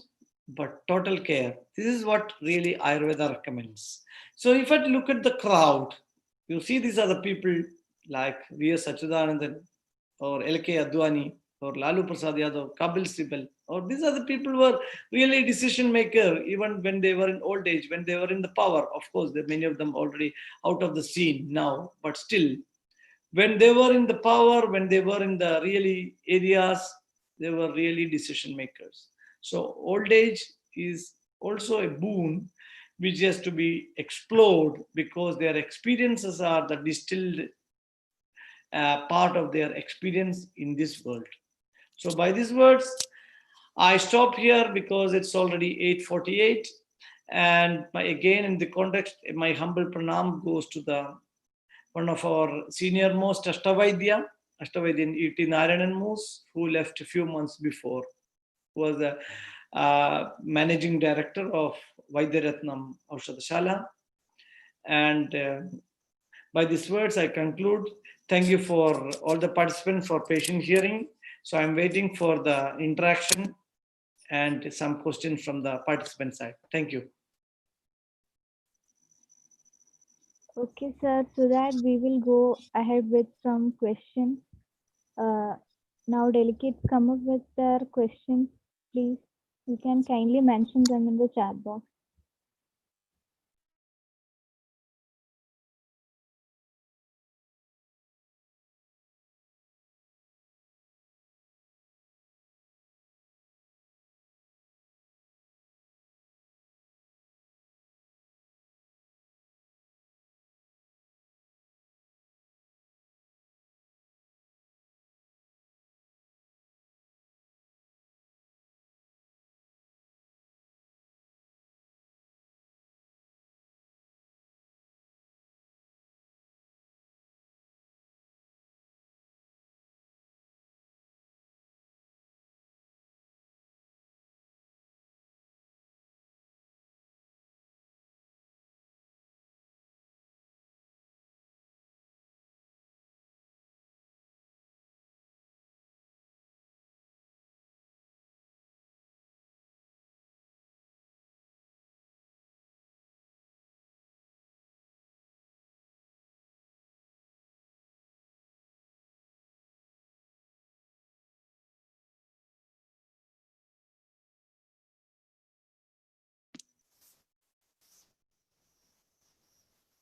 but total care. This is what really Ayurveda recommends. So if I look at the crowd, you see these are the people like V.S. Achudanandan or L.K. Advani or Lalu Prasad Yadav, Kapil Sibal, or these are the people who are really decision maker even when they were in old age, when they were in the power. Of course, many of them already out of the scene now, but still, when they were in the power, when they were in the really areas, they were really decision makers. So old age is also a boon which has to be explored because their experiences are the distilled part of their experience in this world. So by these words, I stop here because it's already 8:48. And again, in the context, my humble pranam goes to one of our senior most Ashtavaidyan E.T. Narayanan Moose, who left a few months before, who was the managing director of Vaidyaratnam Aushadashala. And by these words, I conclude. Thank you for all the participants for patient hearing. So I'm waiting for the interaction and some questions from the participant side. Thank you. Okay, sir. So that we will go ahead with some questions. Now, delegates come up with their questions, please. You can kindly mention them in the chat box.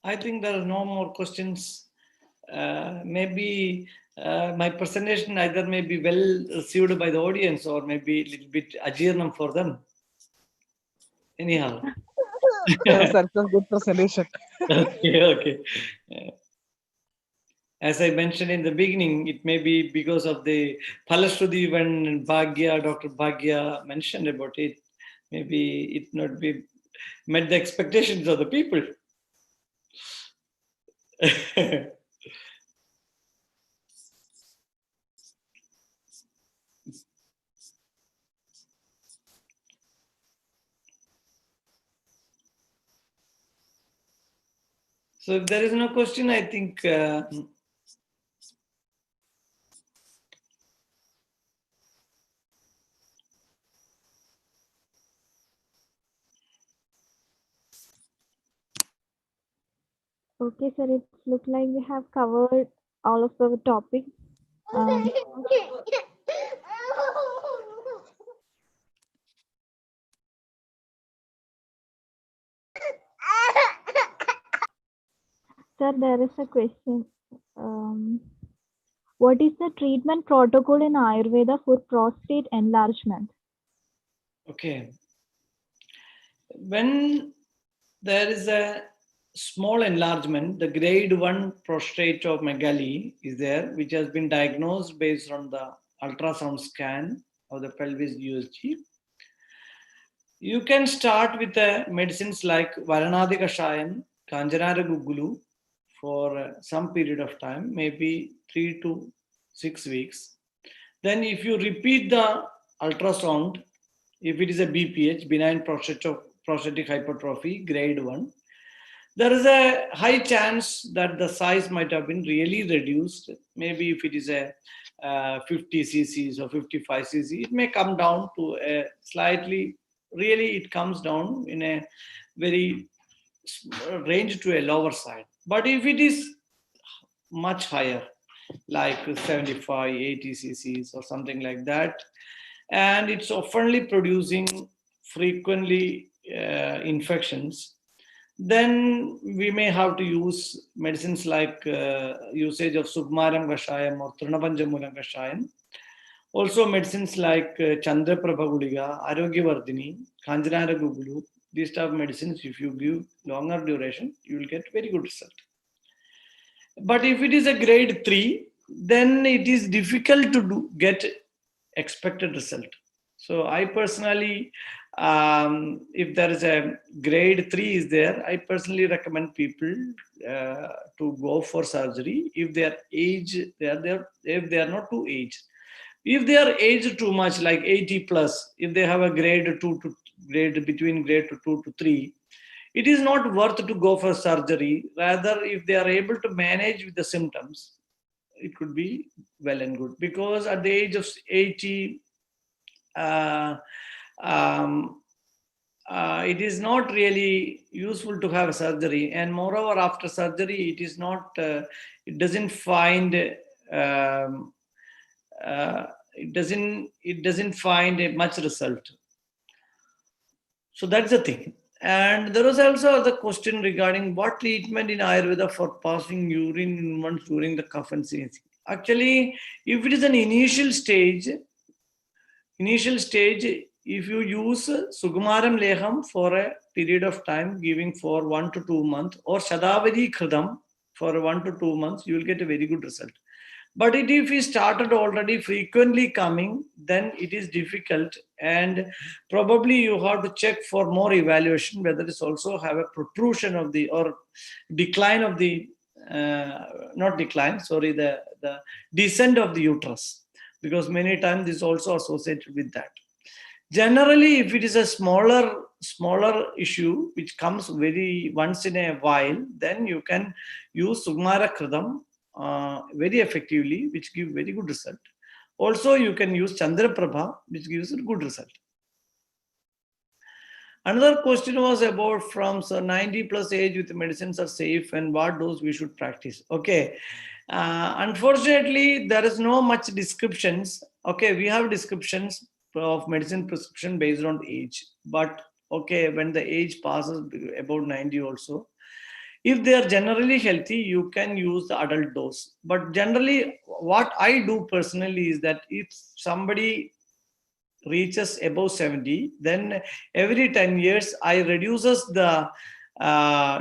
I think there are no more questions. Maybe my presentation either may be well received by the audience or maybe a little bit ajirnam for them. Anyhow. Sir, it was good presentation. Okay. As I mentioned in the beginning, it may be because of the Palashruti when Dr. Bhagya mentioned about it. Maybe it not be met the expectations of the people. So if there is no question, I think Okay, sir, it looks like we have covered all of the topics. Sir, there is a question. What is the treatment protocol in Ayurveda for prostate enlargement? okay. When there is a small enlargement, the grade 1 prostatomegaly is there, which has been diagnosed based on the ultrasound scan of the pelvis USG. You can start with medicines like Varanadi Kashayam, Kanjanara Gugulu for some period of time, maybe 3 to 6 weeks. Then if you repeat the ultrasound, if it is a BPH, benign prostatic hypertrophy, grade 1, there is a high chance that the size might have been really reduced. Maybe if it is a 50 cc's or 55 cc, it may come down to a slightly, really it comes down in a very range to a lower side. But if it is much higher, like 75, 80 cc's or something like that, and it's oftenly producing frequently infections, then we may have to use medicines like usage of Sugmaram Kashayam or Trinapanjamulam Kashayam. Also medicines like Chandraprabha Guliga, Arogyavardhini, Kanjanara Gugulu. These type of medicines, if you give longer duration, you will get very good result. But if it is a grade 3, then it is difficult to get expected result. So I personally, if there is a grade 3 is there, I personally recommend people to go for surgery if they are if they are not too aged. If they are aged too much, like 80 plus, if they have a grade 2 to between grade 2 to 3, it is not worth to go for surgery. Rather, if they are able to manage with the symptoms, it could be well and good. Because at the age of 80, it is not really useful to have a surgery, and moreover, after surgery, it is not. It doesn't find. It doesn't find a much result. So that's the thing. And there was also the question regarding what treatment in Ayurveda for passing urine once during the cough and sneezing. Actually, if it is an initial stage, if you use Sugumaram Leham for a period of time, giving for 1 to 2 months, or Shadavadi Kridam for 1 to 2 months, you will get a very good result. But if you started already frequently coming, then it is difficult, and probably you have to check for more evaluation whether it's also have a protrusion of the or decline of the not decline, sorry, the descent of the uterus, because many times this is also associated with that. Generally, if it is a smaller issue which comes very once in a while, then you can use Sugmara Kridam very effectively, which give very good result. Also, you can use Chandraprabha, which gives a good result. Another question was about from 90 plus age with medicines are safe and what dose we should practice. Okay. Unfortunately, there is no much descriptions. Okay, we have descriptions of medicine prescription based on age. But okay, when the age passes about 90 also, If they are generally healthy, you can use the adult dose. But generally, what I do personally is that if somebody reaches above 70, then every 10 years I reduces the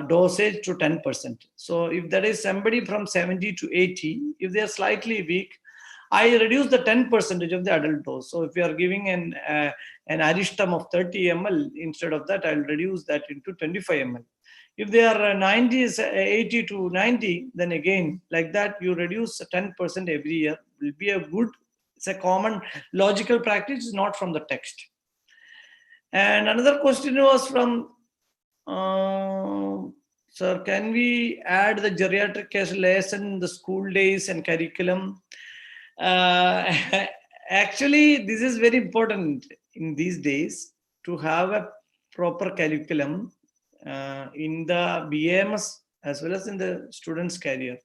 dosage to 10%. So if there is somebody from 70 to 80, if they are slightly weak, I reduce the 10% of the adult dose. So if you are giving an aristam of 30 ml, instead of that, I'll reduce that into 25 ml. If they are 80 to 90, then again, like that, you reduce 10% every year. Will be a good, it's a common logical practice, not from the text. And another question was from, sir, can we add the geriatric care lesson in the school days and curriculum? Actually, this is very important in these days to have a proper curriculum in the BAMS as well as in the student's career.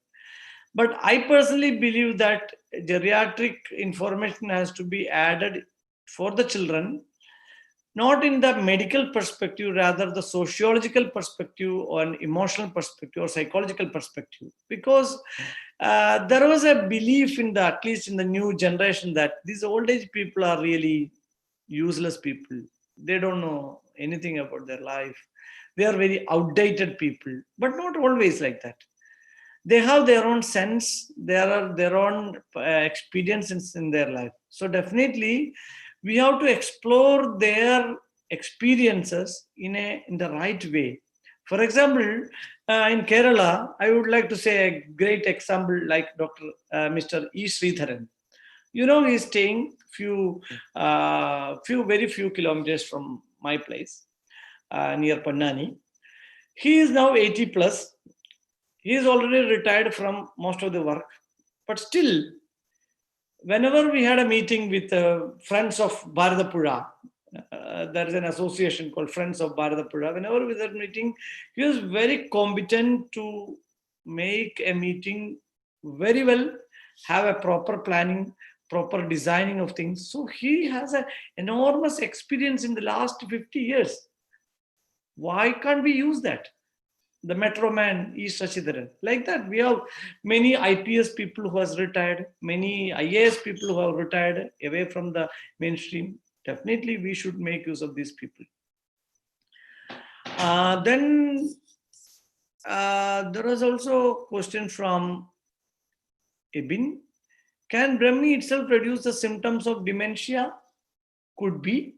But I personally believe that geriatric information has to be added for the children, not in the medical perspective, rather the sociological perspective or an emotional perspective or psychological perspective. Because there was a belief in the, at least in the new generation, that these old age people are really useless people. They don't know anything about their life. They are very outdated people, but not always like that. They have their own sense, there are their own experiences in their life. So definitely we have to explore their experiences in the right way. For example, in Kerala, I would like to say a great example like Mr. E. Sridharan. You know, he's staying very few kilometers from my place, near Pannani. He is now 80 plus. He is already retired from most of the work, but still, whenever we had a meeting with Friends of Bharatapuzha, there is an association called Friends of Bharatapuzha. Whenever we had a meeting, he was very competent to make a meeting very well, have a proper planning, proper designing of things. So he has an enormous experience in the last 50 years. Why can't we use that? The Metro Man, E. Shashidharan. Like that, we have many IPS people who has retired, many IAS people who have retired away from the mainstream. Definitely, we should make use of these people. Then there was also a question from Ibn. Can Brahmi itself reduce the symptoms of dementia? Could be.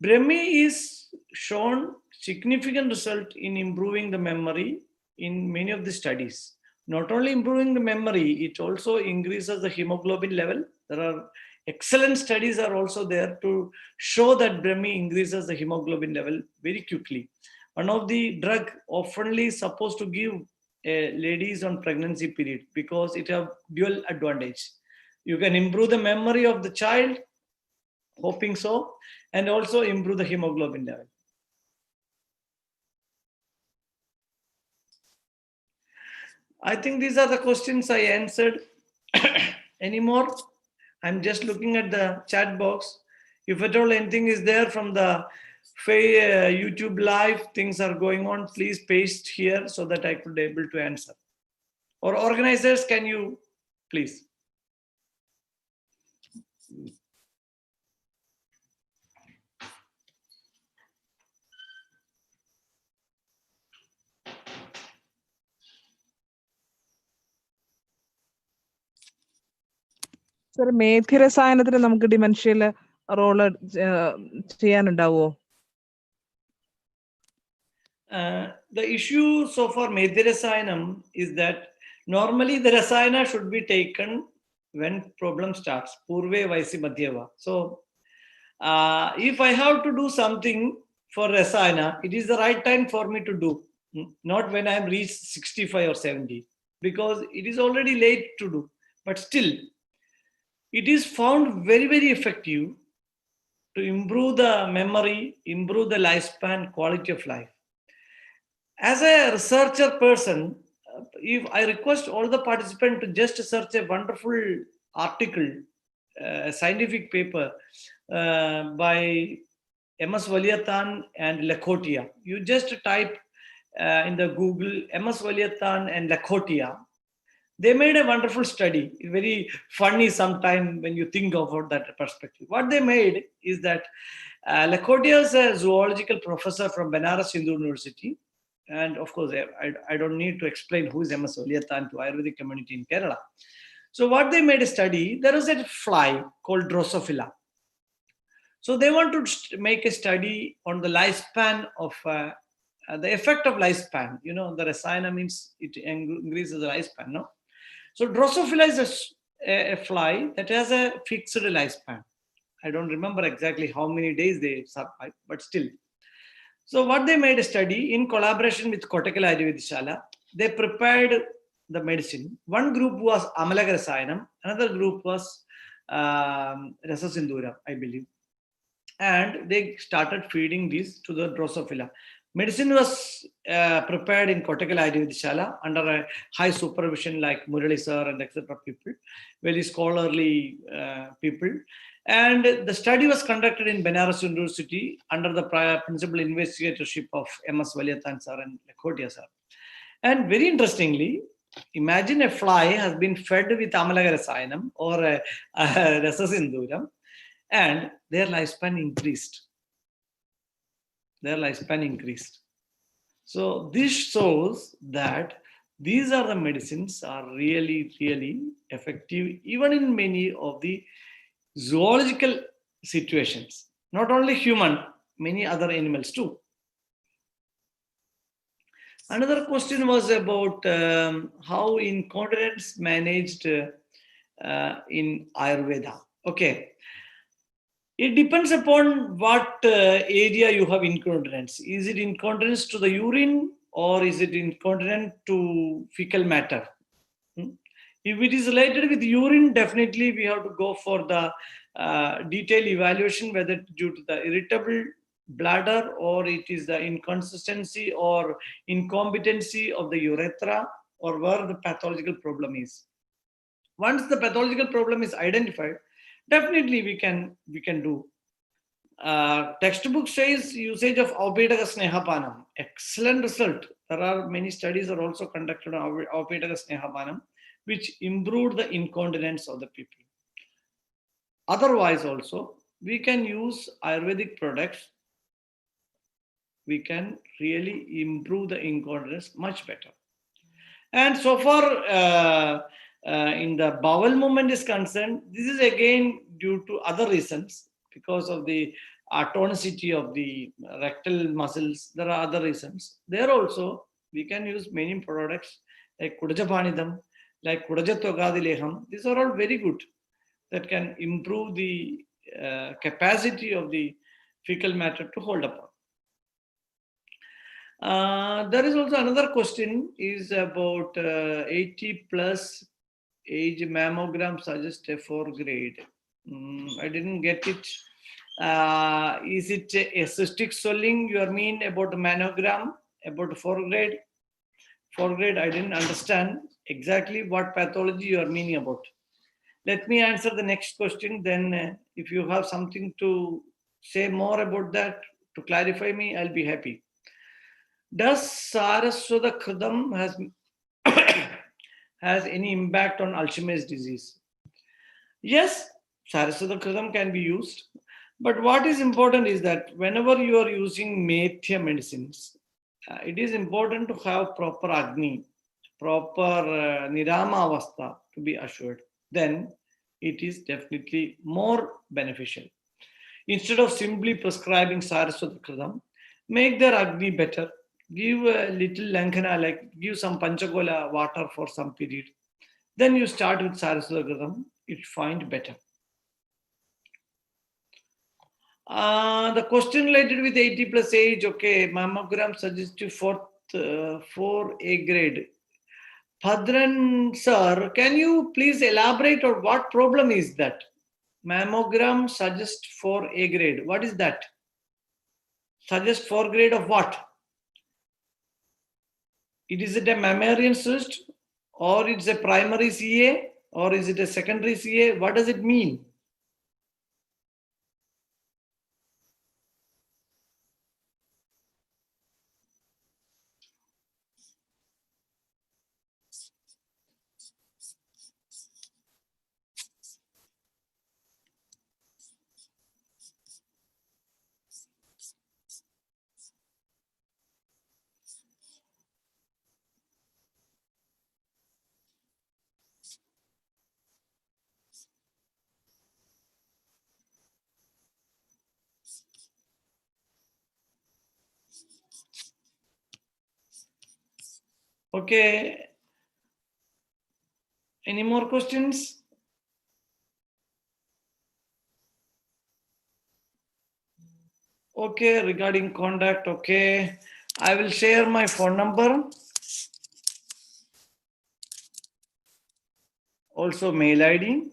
Brahmi is shown significant result in improving the memory in many of the studies. Not only improving the memory, it also increases the hemoglobin level. There are excellent studies are also there to show that Brahmi increases the hemoglobin level very quickly. One of the drug oftenly supposed to give ladies on pregnancy period because it have dual advantage. You can improve the memory of the child, hoping so, and also improve the hemoglobin level. I think these are the questions I answered. Any more? I'm just looking at the chat box. If at all anything is there from the YouTube live, things are going on, please paste here so that I could be able to answer. Or organizers, can you please? Sir മേധ്യരസായനത്തിന് നമുക്ക് ഡിമെൻഷ്യയില് role ചെയ്യാനുണ്ടാവോ? The issue so far Medhyarasayanam is that normally the rasayana should be taken when problem starts, purve vaisi madhyava. So if I have to do something for rasayana, it is the right time for me to do, not when I am reached 65 or 70, because it is already late to do. But still, it is found very, very effective to improve the memory, improve the lifespan, quality of life. As a researcher person, if I request all the participants to just search a wonderful article, a scientific paper by M.S. Valiathan and Lakhotia. You just type in the Google, MS Valiathan and Lakhotia, they made a wonderful study. Very funny sometime when you think about that perspective. What they made is that Lakhotia is a zoological professor from Banaras Hindu University. And of course, I don't need to explain who is MS Valiathan to Ayurvedic community in Kerala. So what they made a study, there was a fly called Drosophila. So they want to make a study on the lifespan of the effect of lifespan. You know, the rasayana means it increases the lifespan, no? So Drosophila is a fly that has a fixed lifespan. I don't remember exactly how many days they survive, but still. So what they made a study in collaboration with Kottakkal Ayurvedishala, they prepared the medicine. One group was Amalaga Rasayanam, another group was Rasasindura, I believe. And they started feeding this to the Drosophila. Medicine was prepared in Kottakkal Ayurvedishala under a high supervision like Murali sir and etc. people, very scholarly people. And the study was conducted in Banaras University under the principal investigatorship of MS Valiathan sir and Lakhotia sir. And very interestingly, imagine a fly has been fed with Amalaga Rasayanam or Rasasinduram, and their lifespan increased. Their lifespan increased. So this shows that these are the medicines are really, really effective, even in many of the zoological situations. Not only human, many other animals too. Another question was about how incontinence managed in Ayurveda. Okay. It depends upon what area you have incontinence. Is it incontinence to the urine or is it incontinent to fecal matter? If it is related with urine, definitely we have to go for the detailed evaluation, whether due to the irritable bladder or it is the inconsistency or incompetency of the urethra or where the pathological problem is. Once the pathological problem is identified, definitely we can do. Textbook says usage of Aupetaka Snehapanam. Excellent result. There are many studies are also conducted on Aupetaka Snehapanam, which improved the incontinence of the people. Otherwise also, we can use Ayurvedic products. We can really improve the incontinence much better. And so far, in the bowel movement is concerned, this is again due to other reasons because of the tonicity of the rectal muscles. There are other reasons. There also, we can use many products like Kudajapanidam, like Kudajattogadileham. These are all very good that can improve the capacity of the fecal matter to hold upon. There is also another question is about 80 plus age mammogram suggest a 4 grade. I didn't get it. Is it a cystic swelling you are mean about the mammogram, about 4 grade? 4 grade, I didn't understand exactly what pathology you are meaning about. Let me answer the next question. Then if you have something to say more about that, to clarify me, I'll be happy. Does Saraswata Kridam has any impact on Alzheimer's disease? Yes, Saraswata Kridam can be used. But what is important is that whenever you are using Methya medicines, it is important to have proper Agni, proper Nirama Avastha to be assured. Then it is definitely more beneficial. Instead of simply prescribing Saraswata Kridam, make their Agni better. Give a little Lankana, like give some Panchagola water for some period. Then you start with Saraswata Kridam, it find better. The question related with 80 plus age, okay, mammogram suggested for 4A grade. Bhadran sir, can you please elaborate on what problem is that? Mammogram suggests 4A grade. What is that? Suggest 4 grade of what? Is it a mammalian cyst or it's a primary CA or is it a secondary CA? What does it mean? Okay. Any more questions? Okay, regarding contact, okay. I will share my phone number. Also mail ID.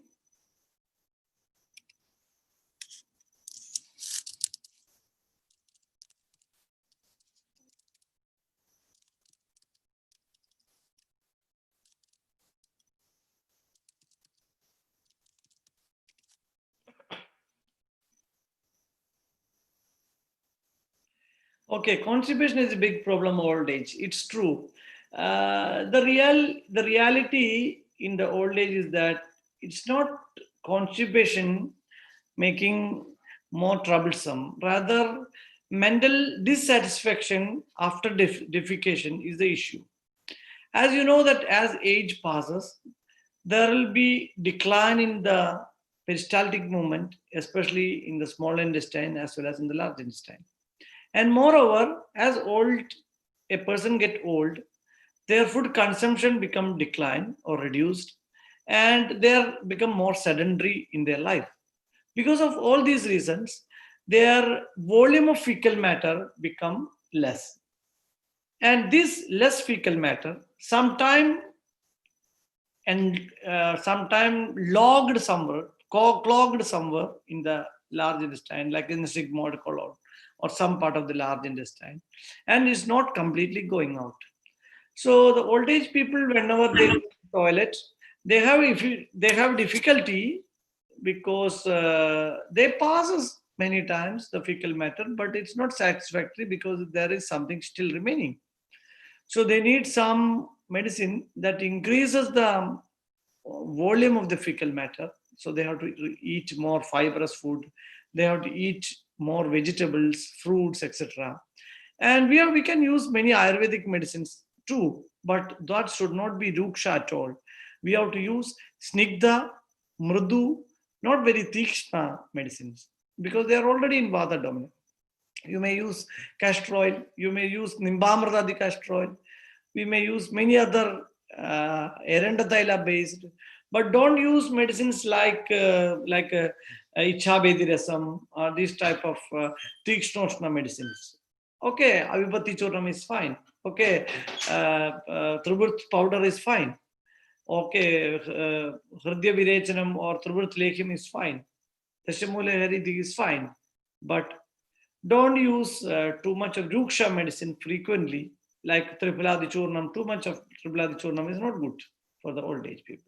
Okay, constipation is a big problem old age. It's true. The reality in the old age is that it's not constipation making more troublesome. Rather, mental dissatisfaction after defecation is the issue. As you know that as age passes, there will be decline in the peristaltic movement, especially in the small intestine as well as in the large intestine. And moreover, as a person get old, their food consumption become decline or reduced, and they become more sedentary in their life. Because of all these reasons, their volume of fecal matter become less. And this less fecal matter, sometime sometime clogged somewhere in the large intestine, like in the sigmoid colon or some part of the large intestine, and is not completely going out. So the old age people, whenever they go to the toilet, they have difficulty because they passes many times the fecal matter, but it's not satisfactory because there is something still remaining. So they need some medicine that increases the volume of the fecal matter. So they have to eat more fibrous food. They have to eat more vegetables, fruits, etc. And we can use many Ayurvedic medicines too, but that should not be ruksha at all. We have to use snigdha, mrudu, not very tikshna medicines because they are already in vata dominant. You may use castor oil, you may use nimbamradadi castor oil, we may use many other erendathaila based, but don't use medicines like Ichabedi rasam or these type of Tikshnoshna medicines. Okay, Avibhati churnam is fine. Okay, Trubhut powder is fine. Okay, Hridya Virechanam or Trubhut Lekhim is fine. Dashamula Haridi is fine. But don't use too much of Ruksha medicine frequently, like Tripaladi Churnam. Too much of Tripaladi Churnam is not good for the old age people.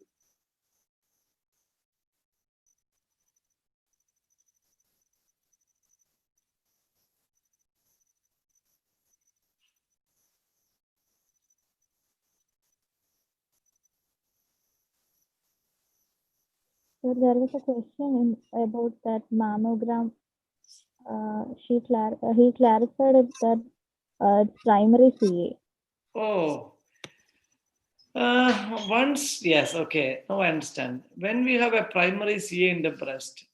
So there was a question about that mammogram. He clarified it that it's primary CA. Oh, yes, okay. Now I understand. When we have a primary CA in the breast,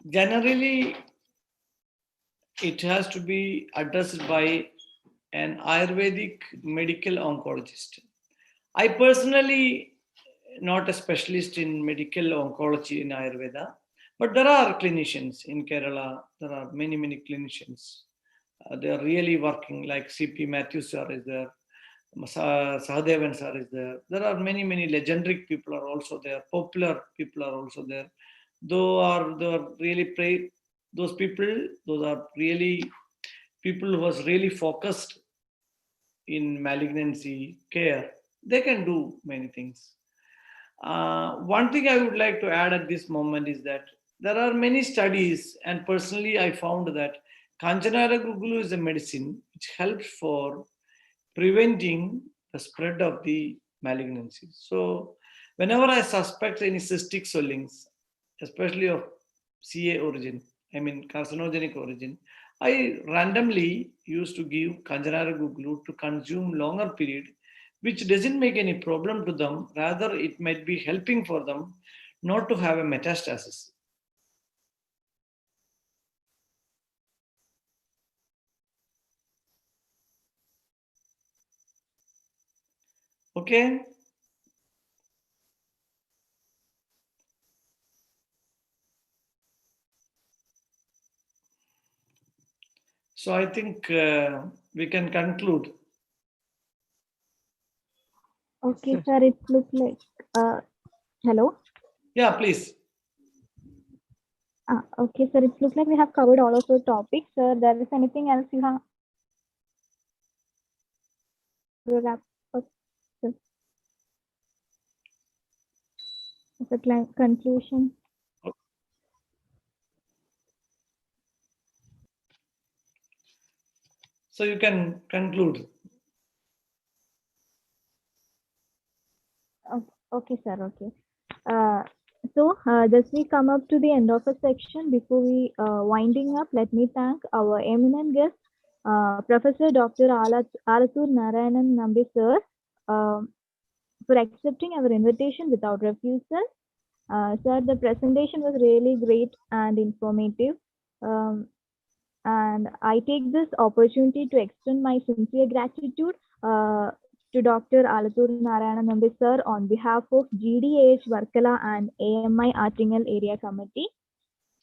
generally it has to be addressed by an Ayurvedic medical oncologist. I personally not a specialist in medical oncology in Ayurveda, but there are clinicians in Kerala. There are many, many clinicians. They are really working, like CP Matthews sir is there, Sahadevan sir is there. There are many, many legendary people are also there. Popular people are also there. Those people, those are really people who was really focused in malignancy care. They can do many things. One thing I would like to add at this moment is that there are many studies, and personally, I found that Kanchanara Gugulu is a medicine which helps for preventing the spread of the malignancy. So, whenever I suspect any cystic swellings, especially of CA origin, I mean carcinogenic origin, I randomly used to give Kanchanara Gugulu to consume longer period, which doesn't make any problem to them. Rather, it might be helping for them not to have a metastasis. Okay. So I think we can conclude. Okay, sir, it looks like, hello? Yeah, please. Okay, sir, it looks like we have covered all of the topics. Sir, there is anything else you have to wrap up, sir? As a conclusion. So you can conclude. Okay, sir, okay. So thus we come up to the end of a section. Before we winding up, let me thank our eminent guest, Professor Dr. Alathiyoor Narayanan Nambi sir, for accepting our invitation without refusal. Sir, the presentation was really great and informative. And I take this opportunity to extend my sincere gratitude to Dr. Alathiyoor Narayanan Nambi sir on behalf of GDAH VARKALA and AMI ATTINGAL Area Committee.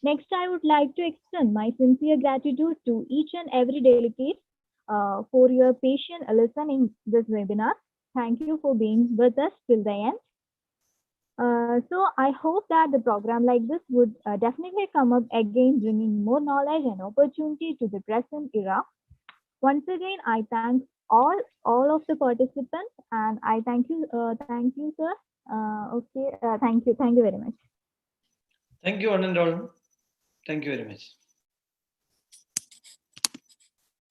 Next, I would like to extend my sincere gratitude to each and every delegate for your patient listening this webinar. Thank you for being with us till the end. So I hope that the program like this would definitely come up again, bringing more knowledge and opportunity to the present era. Once again, I thank all of the participants, and I thank you, sir. Thank you very much. Thank you, one and all. Thank you very much.